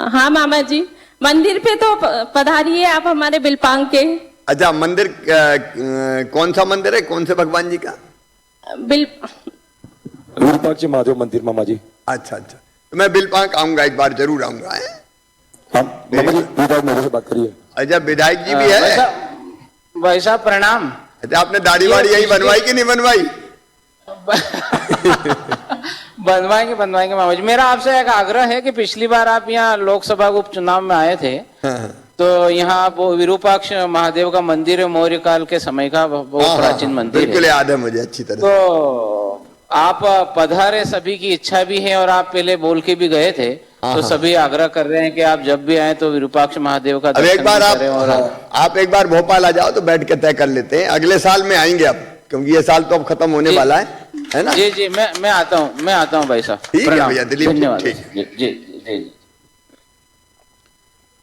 हाँ मामा जी, मंदिर पे तो पधारिए आप हमारे बिलपांग के। अच्छा, मंदिर कौन सा मंदिर है, कौन से भगवान जी का? विरूपाक्ष महादेव मंदिर मामा जी। अच्छा, तो मैं बिलपांग आऊंगा, एक बार जरूर आऊंगा। हाँ मामा जी, विधायक मेरे से बात करिए। अच्छा, विधायक जी भी है? वैसा प्रणाम। अच्छा, आपने दाढ़ी वाड़ी यही बनवाई कि नहीं बनवाई? बनवाएंगे मामा जी। मेरा आपसे एक आग्रह है कि पिछली बार आप यहाँ लोकसभा उपचुनाव में आए थे, तो यहाँ वो विरूपाक्ष महादेव का मंदिर है, मौर्य काल के समय का बहुत प्राचीन मंदिर है। बिल्कुल याद है मुझे अच्छी तरह। तो आप पधारे, सभी की इच्छा भी है और आप पहले बोल के भी गए थे, तो सभी आग्रह कर रहे हैं कि आप जब भी आए तो विरूपाक्ष महादेव का दर्शन एक बार करें। और आप एक बार भोपाल आ जाओ तो बैठ के तय कर लेते हैं। अगले साल में आएंगे अब, क्योंकि ये साल तो अब खत्म होने वाला है ना? जी मैं आता हूँ भाई साहब। ठीक है भैया दिलीप, धन्यवाद। ठीक। जी।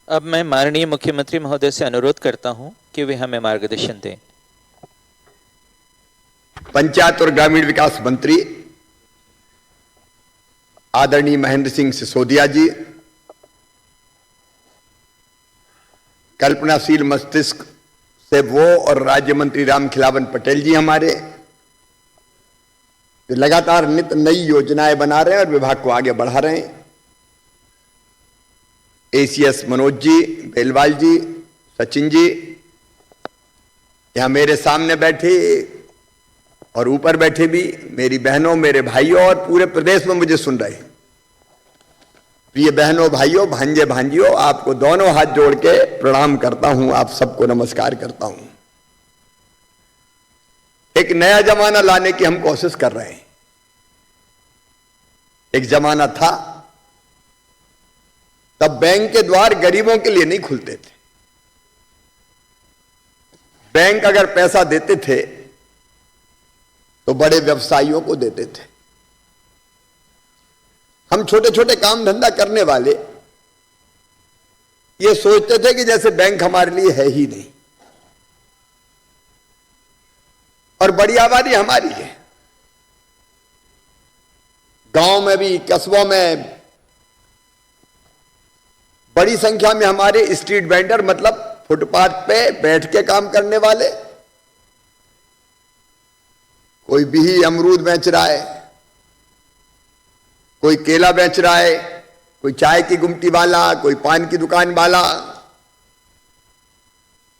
अब मैं माननीय मुख्यमंत्री महोदय से अनुरोध करता हूं कि वे हमें मार्गदर्शन दें। पंचायत और ग्रामीण विकास मंत्री आदरणीय महेंद्र सिंह सिसोदिया जी, कल्पनाशील मस्तिष्क से वो और राज्य मंत्री रामखिलावन पटेल जी हमारे, जो लगातार नित नई योजनाएं बना रहे हैं और विभाग को आगे बढ़ा रहे हैं। एसीएस मनोज जी, बेलवाल जी, सचिन जी, यहां मेरे सामने बैठे और ऊपर बैठे भी मेरी बहनों, मेरे भाइयों और पूरे प्रदेश में मुझे सुन रहे प्रिय बहनों, भाइयों, भांजे भांजियों, आपको दोनों हाथ जोड़ के प्रणाम करता हूं, आप सबको नमस्कार करता हूं। एक नया जमाना लाने की हम कोशिश कर रहे हैं। एक जमाना था तब बैंक के द्वार गरीबों के लिए नहीं खुलते थे। बैंक अगर पैसा देते थे तो बड़े व्यवसायियों को देते थे। हम छोटे छोटे काम धंधा करने वाले ये सोचते थे कि जैसे बैंक हमारे लिए है ही नहीं, और बड़ी आबादी हमारी है। गांव में भी, कस्बों में बड़ी संख्या में हमारे स्ट्रीट वेंडर, मतलब फुटपाथ पे बैठ के काम करने वाले, कोई बिही अमरूद बेच रहा है, कोई केला बेच रहा है, कोई चाय की गुमटी वाला, कोई पान की दुकान वाला,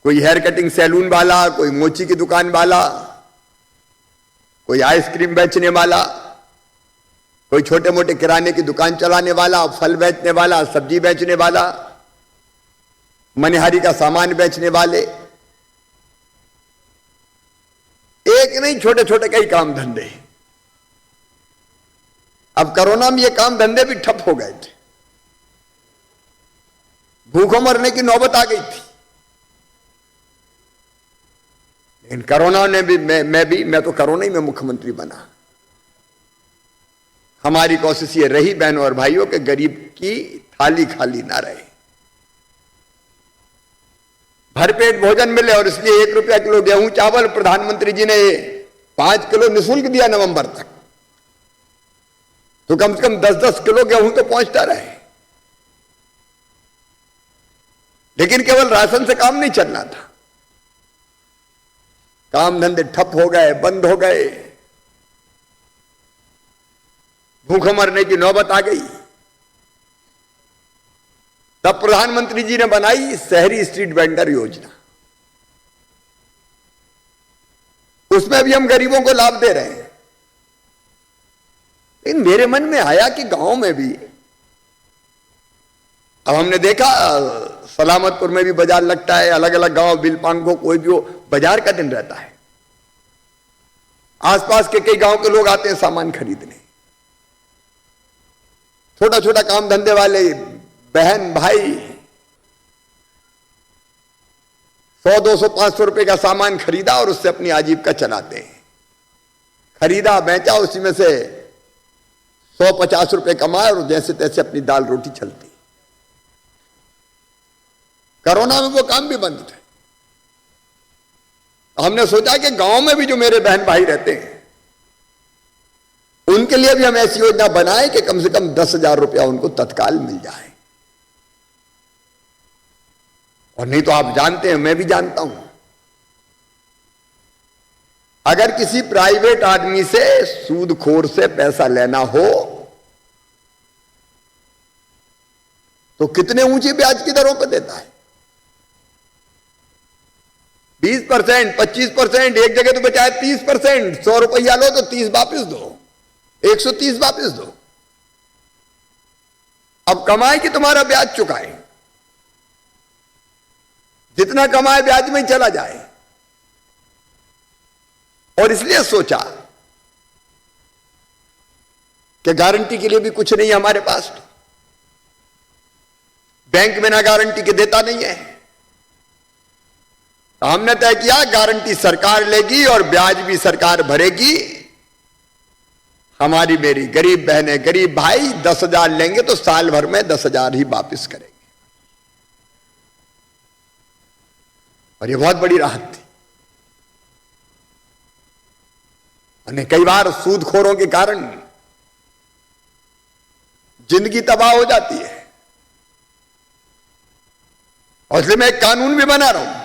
कोई हेयर कटिंग सैलून वाला, कोई मोची की दुकान वाला, कोई आइसक्रीम बेचने वाला, कोई छोटे मोटे किराने की दुकान चलाने वाला, फल बेचने वाला, सब्जी बेचने वाला, मनिहारी का सामान बेचने वाले, एक नहीं छोटे छोटे कई काम धंधे। अब कोरोना में ये काम धंधे भी ठप हो गए थे, भूखों मरने की नौबत आ गई थी। लेकिन कोरोना ने भी, मैं तो कोरोना ही में मुख्यमंत्री बना। हमारी कोशिश ये रही बहनों और भाइयों के गरीब की थाली खाली ना रहे, भरपेट भोजन मिले, और इसलिए 1 रुपया किलो गेहूं चावल प्रधानमंत्री जी ने 5 किलो निःशुल्क दिया नवंबर तक, तो कम से कम 10-10 किलो गेहूं तो पहुंचता रहे। लेकिन केवल राशन से काम नहीं चलना था, काम धंधे ठप हो गए, बंद हो गए, भूखों मरने की नौबत आ गई। तब प्रधानमंत्री जी ने बनाई शहरी स्ट्रीट वेंडर योजना। उसमें भी हम गरीबों को लाभ दे रहे हैं। लेकिन मेरे मन में आया कि गांव में भी, अब हमने देखा सलामतपुर में भी बाजार लगता है, अलग अलग गांव, बिलपांग को कोई भी हो, बाजार का दिन रहता है। आसपास के कई गांव के लोग आते हैं सामान खरीदने। छोटा छोटा काम धंधे वाले बहन भाई 100, 200, 500 रुपए का सामान खरीदा और उससे अपनी आजीविका चलाते हैं। खरीदा, बेचा, उसी में से 100-50 रुपए कमाए और जैसे तैसे अपनी दाल रोटी चलती। कोरोना में वो काम भी बंद थे। हमने सोचा कि गांव में भी जो मेरे बहन भाई रहते हैं उनके लिए भी हम ऐसी योजना बनाए कि कम से कम 10,000 रुपया उनको तत्काल मिल जाए। और नहीं तो आप जानते हैं, मैं भी जानता हूं, अगर किसी प्राइवेट आदमी से सूदखोर से पैसा लेना हो तो कितने ऊंची ब्याज की दरों पर देता है। 20%, 25%, एक जगह तो बचाए 30%। 100 रुपया लो तो 30 वापिस दो, 130 वापिस दो। अब कमाए कि तुम्हारा ब्याज चुकाए, जितना कमाए ब्याज में ही चला जाए। और इसलिए सोचा कि गारंटी के लिए भी कुछ नहीं है हमारे पास, बैंक बिना गारंटी के देता नहीं है। तो हमने तय किया गारंटी सरकार लेगी और ब्याज भी सरकार भरेगी। हमारी मेरी गरीब बहनें, गरीब भाई 10,000 लेंगे तो साल भर में 10,000 ही वापस करेंगे। और ये बहुत बड़ी राहत थी। और कई बार सूदखोरों के कारण जिंदगी तबाह हो जाती है। और इसलिए मैं एक कानून भी बना रहा हूं,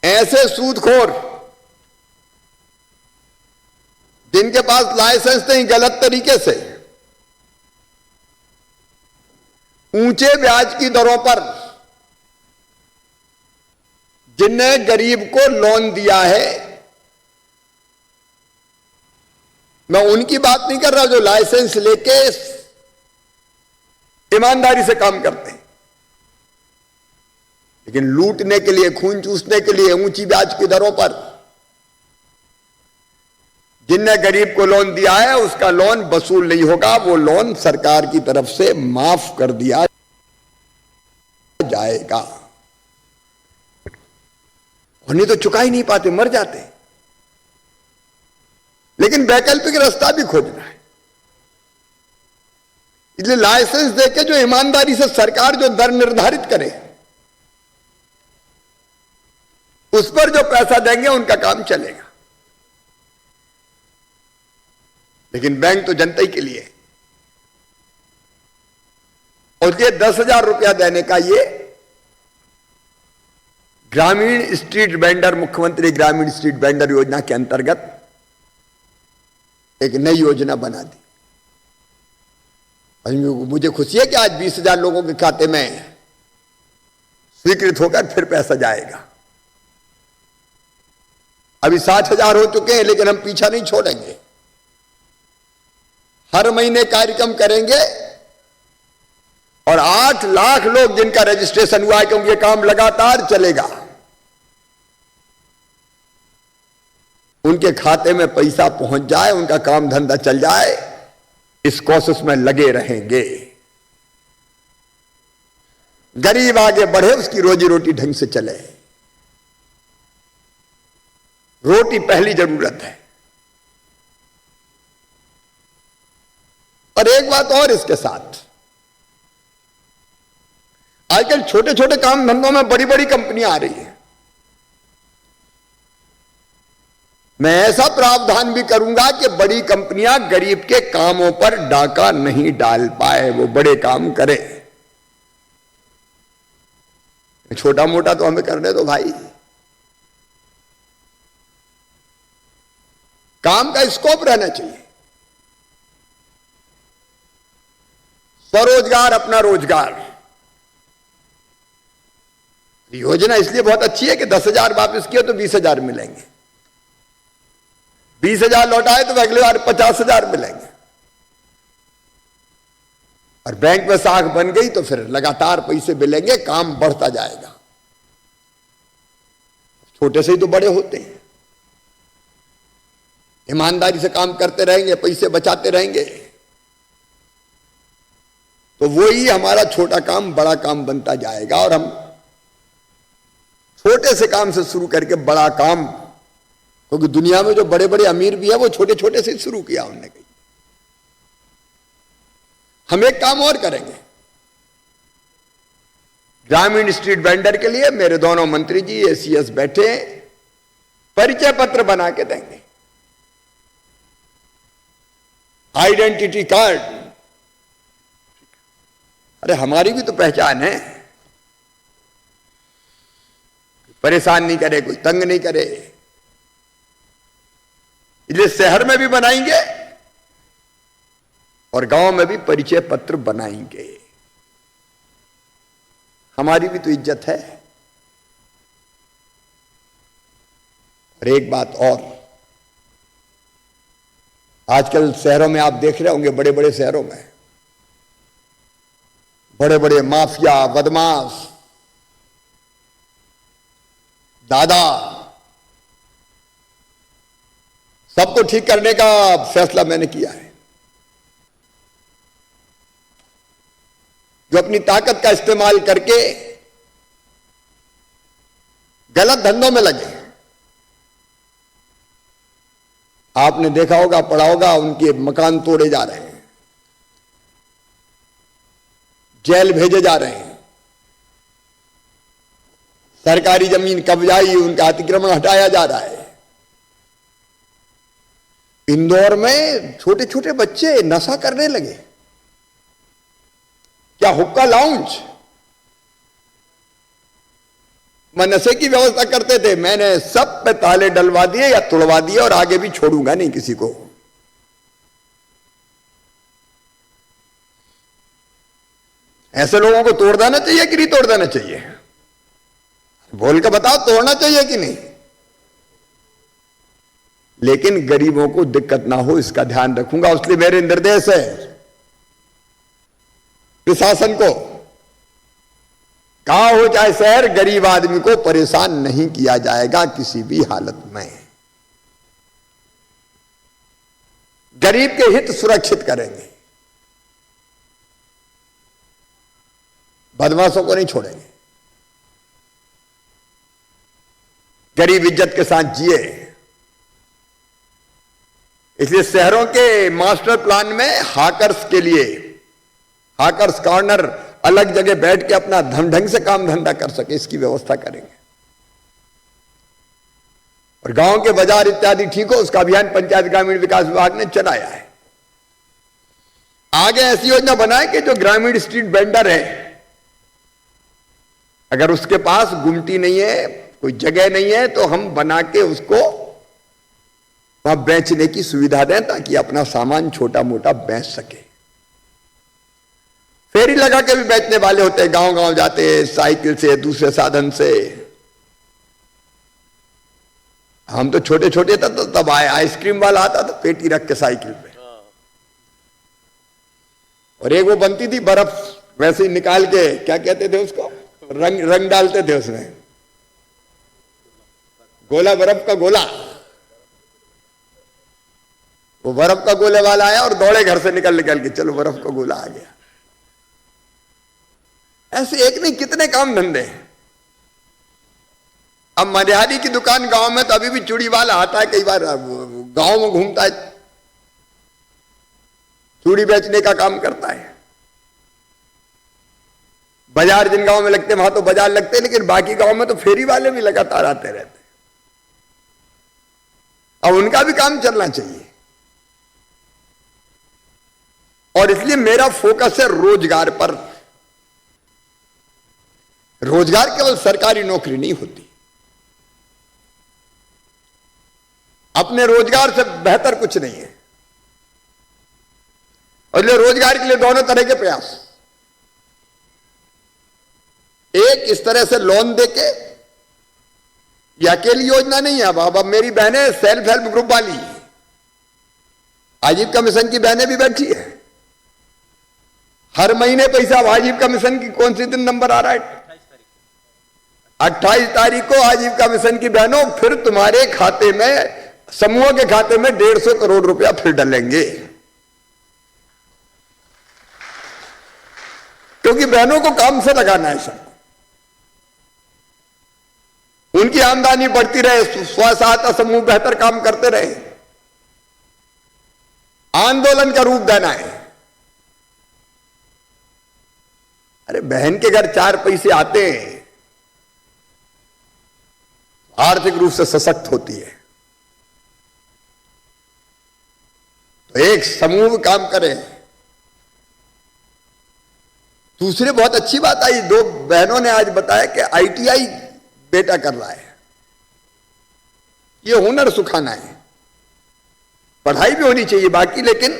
ऐसे सूदखोर जिनके पास लाइसेंस नहीं, गलत तरीके से ऊंचे ब्याज की दरों पर जिनने गरीब को लोन दिया है, मैं उनकी बात नहीं कर रहा जो लाइसेंस लेके ईमानदारी से काम करते हैं, लेकिन लूटने के लिए, खून चूसने के लिए ऊंची ब्याज की दरों पर जिनने गरीब को लोन दिया है उसका लोन वसूल नहीं होगा, वो लोन सरकार की तरफ से माफ कर दिया जाएगा। और नहीं तो चुका ही नहीं पाते, मर जाते। लेकिन वैकल्पिक रास्ता भी खोजना है। इसलिए लाइसेंस देके जो ईमानदारी से सरकार जो दर निर्धारित करे उस पर जो पैसा देंगे उनका काम चलेगा। लेकिन बैंक तो जनता ही के लिए है। और ये 10,000 रुपया देने का ये ग्रामीण स्ट्रीट वेंडर, मुख्यमंत्री ग्रामीण स्ट्रीट वेंडर योजना के अंतर्गत एक नई योजना बना दी। और मुझे खुशी है कि आज 20,000 लोगों के खाते में स्वीकृत होकर फिर पैसा जाएगा। अभी 60,000 हो चुके हैं, लेकिन हम पीछा नहीं छोड़ेंगे। हर महीने कार्यक्रम करेंगे और 8 लाख लोग जिनका रजिस्ट्रेशन हुआ है, क्योंकि ये काम लगातार चलेगा, उनके खाते में पैसा पहुंच जाए, उनका काम धंधा चल जाए, इस कोशिश में लगे रहेंगे। गरीब आगे बढ़े, उसकी रोजी रोटी ढंग से चले। रोटी पहली जरूरत है। और एक बात और इसके साथ, आजकल छोटे छोटे काम धंधों में बड़ी बड़ी कंपनियां आ रही हैं। मैं ऐसा प्रावधान भी करूंगा कि बड़ी कंपनियां गरीब के कामों पर डाका नहीं डाल पाए, वो बड़े काम करे। छोटा मोटा तो हमें करने दो भाई। काम का स्कोप रहना चाहिए। स्वरोजगार, अपना रोजगार। योजना इसलिए बहुत अच्छी है कि 10,000 वापस किए तो 20,000 मिलेंगे, 20,000 लौटाए तो अगले बार 50,000 मिलेंगे। और बैंक में साख बन गई तो फिर लगातार पैसे मिलेंगे, काम बढ़ता जाएगा। छोटे से ही तो बड़े होते हैं। ईमानदारी से काम करते रहेंगे, पैसे बचाते रहेंगे, तो वही हमारा छोटा काम बड़ा काम बनता जाएगा। और हम छोटे से काम से शुरू करके बड़ा काम, क्योंकि दुनिया में जो बड़े बड़े अमीर भी है वो छोटे छोटे से शुरू किया उन्होंने। कहीं हम एक काम और करेंगे। ग्रामीण स्ट्रीट वेंडर के लिए मेरे दोनों मंत्री जी एसीएस बैठे, परिचय पत्र बना के देंगे, आइडेंटिटी कार्ड। अरे हमारी भी तो पहचान है। परेशान नहीं करे, कोई तंग नहीं करे। इसलिए शहर में भी बनाएंगे और गांव में भी परिचय पत्र बनाएंगे। हमारी भी तो इज्जत है। और एक बात और, आजकल शहरों में आप देख रहे होंगे, बड़े बड़े शहरों में बड़े बड़े माफिया, बदमाश, दादा, सबको ठीक करने का फैसला मैंने किया है। जो अपनी ताकत का इस्तेमाल करके गलत धंधों में लगे। आपने देखा होगा, पढ़ा होगा, उनके मकान तोड़े जा रहे हैं, जेल भेजे जा रहे हैं, सरकारी जमीन कब्जाई, उनका अतिक्रमण हटाया जा रहा है। इंदौर में छोटे छोटे बच्चे नशा करने लगे। क्या हुक्का लाउंज? मैं नशे की व्यवस्था करते थे, मैंने सब पे ताले डलवा दिए या तोड़वा दिए और आगे भी छोड़ूंगा नहीं किसी को। ऐसे लोगों को तोड़ देना चाहिए कि नहीं तोड़ देना चाहिए? बोल के बताओ, तोड़ना चाहिए कि नहीं? लेकिन गरीबों को दिक्कत ना हो इसका ध्यान रखूंगा, इसलिए मेरे निर्देश है प्रशासन को, गांव हो चाहे शहर, गरीब आदमी को परेशान नहीं किया जाएगा किसी भी हालत में। गरीब के हित सुरक्षित करेंगे, बदमाशों को नहीं छोड़ेंगे। गरीब इज्जत के साथ जिए। इसलिए शहरों के मास्टर प्लान में हाकर्स के लिए हाकर्स कॉर्नर अलग जगह बैठ के अपना ढंग से काम धंधा कर सके, इसकी व्यवस्था करेंगे। और गांव के बाजार इत्यादि ठीक हो, उसका अभियान पंचायत ग्रामीण विकास विभाग ने चलाया है। आगे ऐसी योजना बनाए कि जो ग्रामीण स्ट्रीट वेंडर है, अगर उसके पास गुमटी नहीं है, कोई जगह नहीं है, तो हम बना के उसको वहां बेचने की सुविधा दें ताकि अपना सामान छोटा मोटा बेच सके। फेरी लगा के भी बेचने वाले होते हैं, गांव गांव जाते हैं साइकिल से, दूसरे साधन से। हम तो छोटे छोटे थे तो तब आए, आइसक्रीम वाला आता था पेटी रख के साइकिल पे, और एक वो बनती थी बर्फ, वैसे ही निकाल के, क्या कहते थे उसको, रंग डालते थे उसमें, गोला, बर्फ का गोला। वो बर्फ का गोले वाला आया और दौड़े घर से निकल के, चलो बर्फ का गोला आ गया। ऐसे एक नहीं कितने काम धंधे हैं। अब मनिहारी की दुकान गांव में तो अभी भी चूड़ी वाला आता है, कई बार गांव में घूमता है, चूड़ी बेचने का काम करता है। बाजार जिन गांव में लगते हैं वहां तो बाजार लगते हैं, लेकिन बाकी गांव में तो फेरी वाले भी लगातार आते रहते हैं। अब उनका भी काम चलना चाहिए। और इसलिए मेरा फोकस है रोजगार पर। रोजगार केवल सरकारी नौकरी नहीं होती, अपने रोजगार से बेहतर कुछ नहीं है। और इसलिए रोजगार के लिए दोनों तरह के प्रयास, एक इस तरह से लोन देके, यह अकेली योजना नहीं है। अब मेरी बहनें सेल्फ हेल्प ग्रुप वाली, आजीविका मिशन की बहनें भी बैठी है, हर महीने पैसा। आजीविका मिशन की कौन सी दिन नंबर आ रहा है? 28 तारीख को आजीविका मिशन की बहनों, फिर तुम्हारे खाते में, समूह के खाते में 150 करोड़ रुपया फिर डलेंगे, क्योंकि बहनों को काम से लगाना है सब। उनकी आमदनी बढ़ती रहे, स्व सहायता समूह बेहतर काम करते रहे, आंदोलन का रूप देना है। अरे बहन के घर 4 पैसे आते हैं, आर्थिक रूप से सशक्त होती है। तो एक समूह काम करें। दूसरी बहुत अच्छी बात आई, 2 बहनों ने आज बताया कि ITI बेटा कर रहा है। ये हुनर सुखाना है, पढ़ाई भी होनी चाहिए बाकी, लेकिन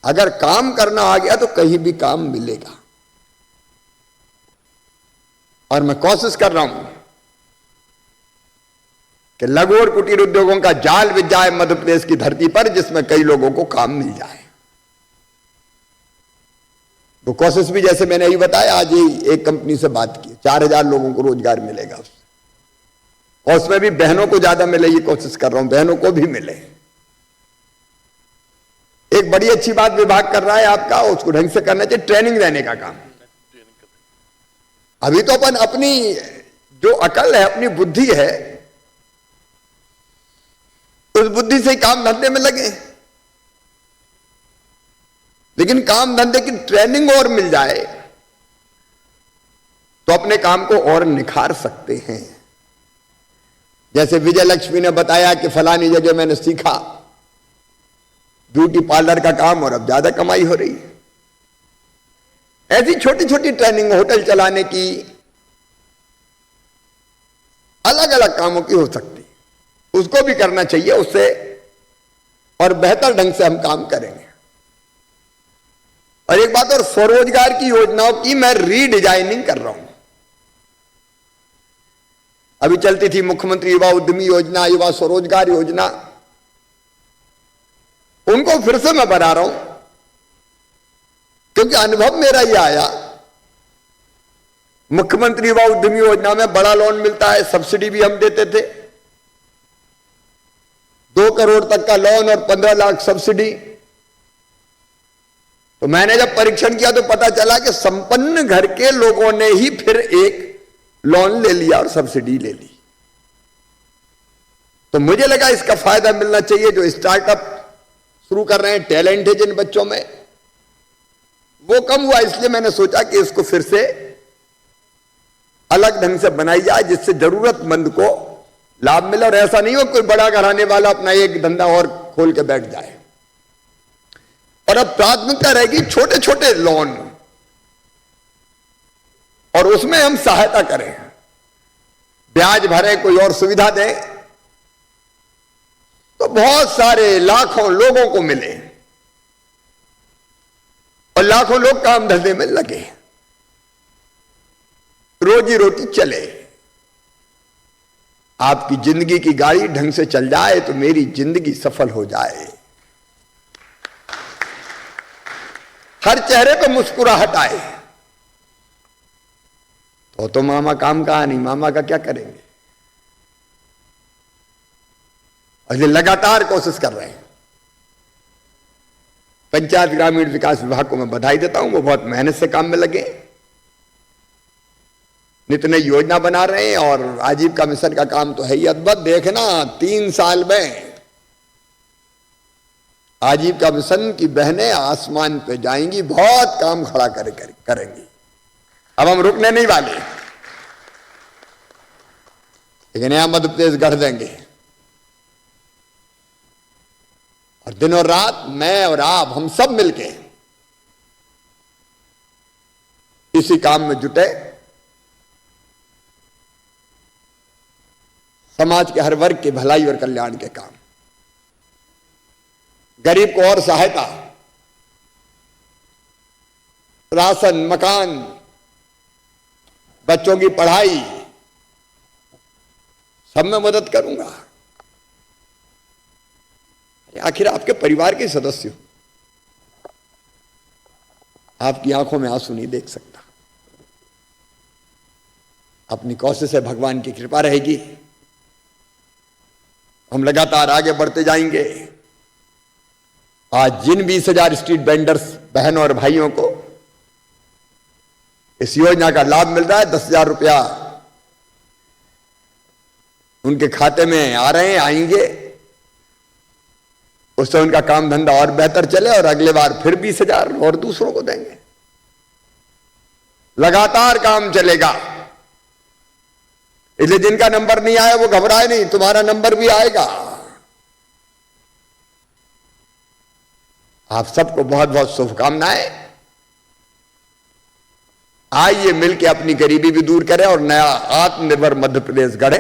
अगर काम करना आ गया तो कहीं भी काम मिलेगा। और मैं कोशिश कर रहा हूं कि लघु और कुटीर उद्योगों का जाल बिछ जाए मध्य प्रदेश की धरती पर, जिसमें कई लोगों को काम मिल जाए। वो कोशिश भी, जैसे मैंने यही बताया, आज ही एक कंपनी से बात की, 4000 लोगों को रोजगार मिलेगा उससे, और उसमें भी बहनों को ज्यादा मिले, ये कोशिश कर रहा हूं बहनों को भी मिले। एक बड़ी अच्छी बात विभाग कर रहा है आपका, उसको ढंग से करना चाहिए, ट्रेनिंग देने का काम। अभी तो अपन अपनी जो अकल है, अपनी बुद्धि है, उस बुद्धि से काम धंधे में लगे। लेकिन काम धंधे की ट्रेनिंग और मिल जाए तो अपने काम को और निखार सकते हैं। जैसे विजय लक्ष्मी ने बताया कि फलानी जगह मैंने सीखा ब्यूटी पार्लर का काम और अब ज्यादा कमाई हो रही है। ऐसी छोटी छोटी ट्रेनिंग होटल चलाने की, अलग अलग कामों की हो सकती, उसको भी करना चाहिए, उससे और बेहतर ढंग से हम काम करेंगे। और एक बात और, स्वरोजगार की योजनाओं की मैं रीडिजाइनिंग कर रहा हूं। अभी चलती थी मुख्यमंत्री युवा उद्यमी योजना, युवा स्वरोजगार योजना, उनको फिर से मैं बना रहा हूं, क्योंकि अनुभव मेरा यह आया, मुख्यमंत्री युवा उद्यमी योजना में बड़ा लोन मिलता है, सब्सिडी भी हम देते थे, 2 करोड़ तक का लोन और 15 लाख सब्सिडी। तो मैंने जब परीक्षण किया तो पता चला कि संपन्न घर के लोगों ने ही फिर एक लोन ले लिया और सब्सिडी ले ली। तो मुझे लगा इसका फायदा मिलना चाहिए। जो स्टार्टअप शुरू कर रहे हैं, टैलेंट है जिन बच्चों में, वो कम हुआ, इसलिए मैंने सोचा कि इसको फिर से अलग ढंग से बनाई जाए, जिससे जरूरतमंद को लाभ मिले। और ऐसा नहीं हो कोई बड़ा घराने वाला अपना एक धंधा और खोल के बैठ जाए। और अब प्राथमिकता रहेगी छोटे छोटे लोन, और उसमें हम सहायता करें, ब्याज भरें, कोई और सुविधा दें, तो बहुत सारे लाखों लोगों को मिले और लाखों लोग काम धंधे में लगे, रोजी रोटी चले। आपकी जिंदगी की गाड़ी ढंग से चल जाए तो मेरी जिंदगी सफल हो जाए। हर चेहरे पे मुस्कुराहट आए। तो मामा काम का नहीं, मामा का क्या करेंगे? और ये लगातार कोशिश कर रहे हैं। पंचायत ग्रामीण विकास विभाग को मैं बधाई देता हूं, वो बहुत मेहनत से काम में लगे, नित नई योजना बना रहे हैं। और आजीविका मिशन का काम तो है ही अद्भुत। देखना 3 साल में आजीविका मिशन की बहनें आसमान पे जाएंगी, बहुत काम खड़ा करेंगी। अब हम रुकने नहीं वाले, एक नया मध्य प्रदेश गढ़ देंगे। और दिन और रात मैं और आप, हम सब मिलके इसी काम में जुटे। समाज के हर वर्ग की भलाई और कल्याण के काम, गरीब को और सहायता, राशन, मकान, बच्चों की पढ़ाई, सब में मदद करूंगा। आखिर आपके परिवार के सदस्य हो, आपकी आंखों में आंसू नहीं देख सकता। अपनी कोशिश से भगवान की कृपा रहेगी, हम लगातार आगे बढ़ते जाएंगे। आज जिन 20,000 स्ट्रीट वेंडर्स बहनों और भाइयों को इस योजना का लाभ मिल रहा है, 10,000 रुपया उनके खाते में आ रहे हैं, आएंगे, उससे उनका काम धंधा और बेहतर चले और अगले बार फिर 20,000 और दूसरों को देंगे। लगातार काम चलेगा। इसलिए जिनका नंबर नहीं आया वो घबराए नहीं, तुम्हारा नंबर भी आएगा। आप सबको बहुत बहुत शुभकामनाएं। आइए मिलकर अपनी गरीबी भी दूर करें और नया आत्मनिर्भर मध्य प्रदेश गढ़े।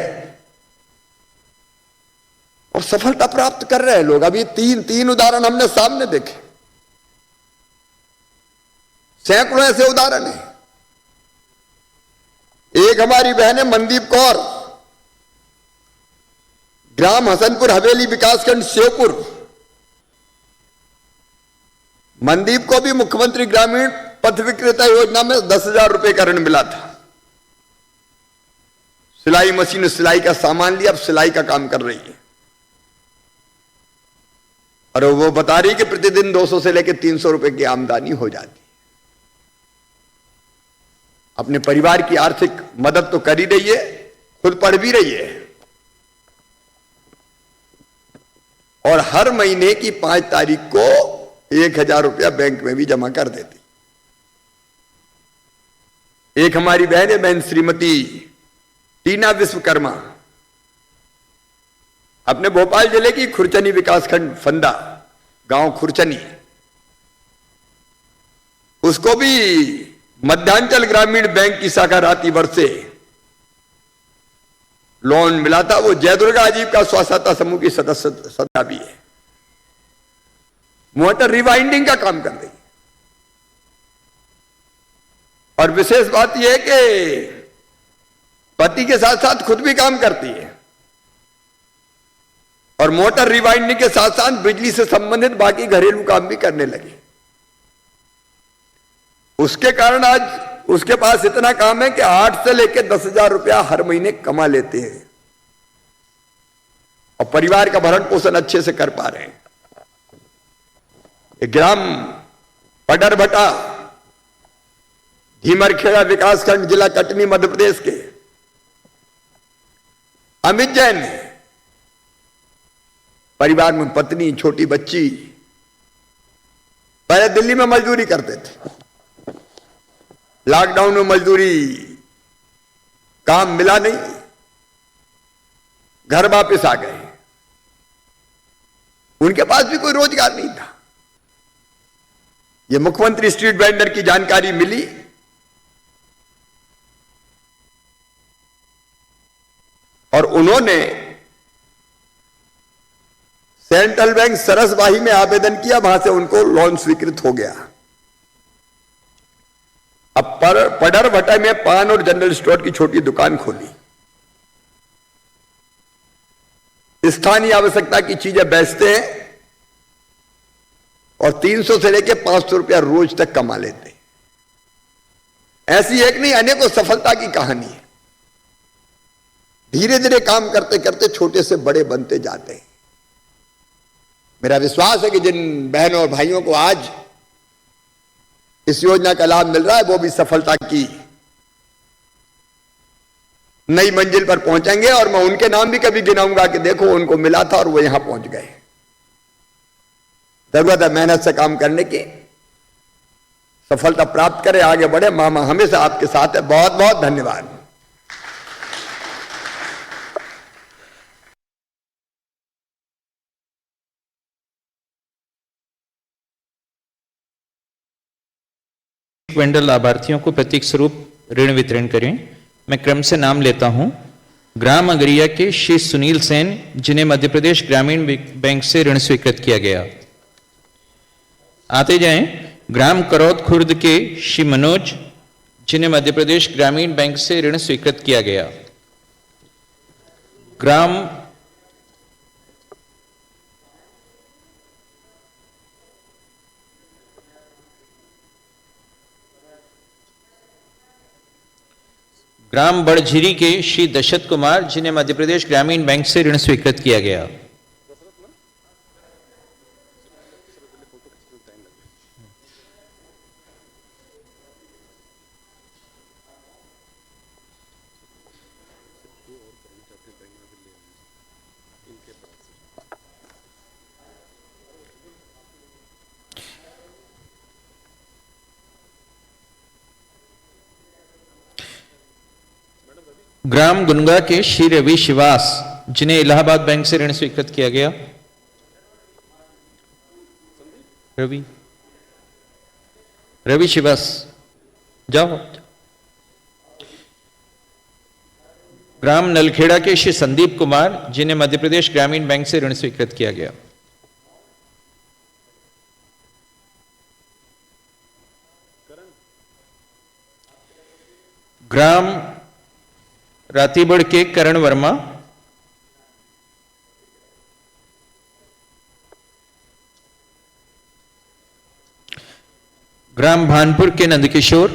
और सफलता प्राप्त कर रहे हैं लोग। अभी तीन उदाहरण हमने सामने देखे, सैकड़ों ऐसे उदाहरण हैं। एक हमारी बहन है मनदीप कौर, ग्राम हसनपुर हवेली विकासखंड श्योपुर। मनदीप को भी मुख्यमंत्री ग्रामीण पथ विक्रेता योजना में 10,000 रुपए का ऋण मिला था। सिलाई मशीन, सिलाई का सामान लिया, अब सिलाई का काम कर रही है। और वो बता रही कि प्रतिदिन 200 से लेकर 300 रुपए की आमदनी हो जाती। अपने परिवार की आर्थिक मदद तो कर ही रही है, खुद पढ़ भी रही है, और हर महीने की 5 तारीख को 1,000 रुपया बैंक में भी जमा कर देती। एक हमारी बहन है, बहन श्रीमती टीना विश्वकर्मा, अपने भोपाल जिले की खुरचनी विकासखंड फंदा गांव खुरचनी, उसको भी मध्यांचल ग्रामीण बैंक की शाखा राती वर्ष से लोन मिला था। वो जयदुर्गा आजीविका स्वसहायता समूह की सदस्य भी है। मोटर रिवाइंडिंग का काम कर रही है। और विशेष बात यह है कि पति के साथ साथ खुद भी काम करती है और मोटर रिवाइंडिंग के साथ साथ बिजली से संबंधित बाकी घरेलू काम भी करने लगी। उसके कारण आज उसके पास इतना काम है कि 8 से लेकर 10,000 रुपया हर महीने कमा लेते हैं और परिवार का भरण पोषण अच्छे से कर पा रहे हैं। ग्राम पडरभटा, धीमरखेड़ा विकासखंड, जिला कटनी, मध्य प्रदेश के अमित जैन परिवार में पत्नी, छोटी बच्ची, पहले दिल्ली में मजदूरी करते थे। लॉकडाउन में मजदूरी काम मिला नहीं, घर वापस आ गए। उनके पास भी कोई रोजगार नहीं था। ये मुख्यमंत्री स्ट्रीट वेंडर की जानकारी मिली और उन्होंने सेंट्रल बैंक सरसबाही में आवेदन किया, वहां से उनको लोन स्वीकृत हो गया। अब पडरभटा में पान और जनरल स्टोर की छोटी दुकान खोली, स्थानीय आवश्यकता की चीजें बेचते हैं और 300 से लेकर 500 रुपया रोज तक कमा लेते हैं। ऐसी एक नहीं, अनेकों सफलता की कहानी है। धीरे धीरे काम करते करते छोटे से बड़े बनते जाते हैं। मेरा विश्वास है कि जिन बहनों और भाइयों को आज इस योजना का लाभ मिल रहा है वो भी सफलता की नई मंजिल पर पहुंचेंगे और मैं उनके नाम भी कभी गिनाऊंगा कि देखो उनको मिला था और वो यहां पहुंच गए। जरूरत है मेहनत से काम करने की, सफलता प्राप्त करें, आगे बढ़े। मामा हमेशा आपके साथ है। बहुत बहुत धन्यवाद। वेंडर लाभार्थियों को प्रतीक स्वरूप ऋण वितरण करें। मैं क्रम से नाम लेता हूं। ग्राम अगरिया के श्री सुनील सेन, जिन्हें मध्य प्रदेश ग्रामीण बैंक से ऋण स्वीकृत किया गया। आते जाएं। ग्राम करौद खुर्द के श्री मनोज, जिन्हें मध्य प्रदेश ग्रामीण बैंक से ऋण स्वीकृत किया गया। ग्राम बड़झिरी के श्री दशरथ कुमार, जिन्हें मध्य प्रदेश ग्रामीण बैंक से ऋण स्वीकृत किया गया। ग्राम गुनगा के श्री रवि शिवास, जिन्हें इलाहाबाद बैंक से ऋण स्वीकृत किया गया। रवि शिवास जाओ। ग्राम नलखेड़ा के श्री संदीप कुमार, जिन्हें मध्य प्रदेश ग्रामीण बैंक से ऋण स्वीकृत किया गया। ग्राम रातीबड़ के करण वर्मा, ग्राम भानपुर के नंदकिशोर,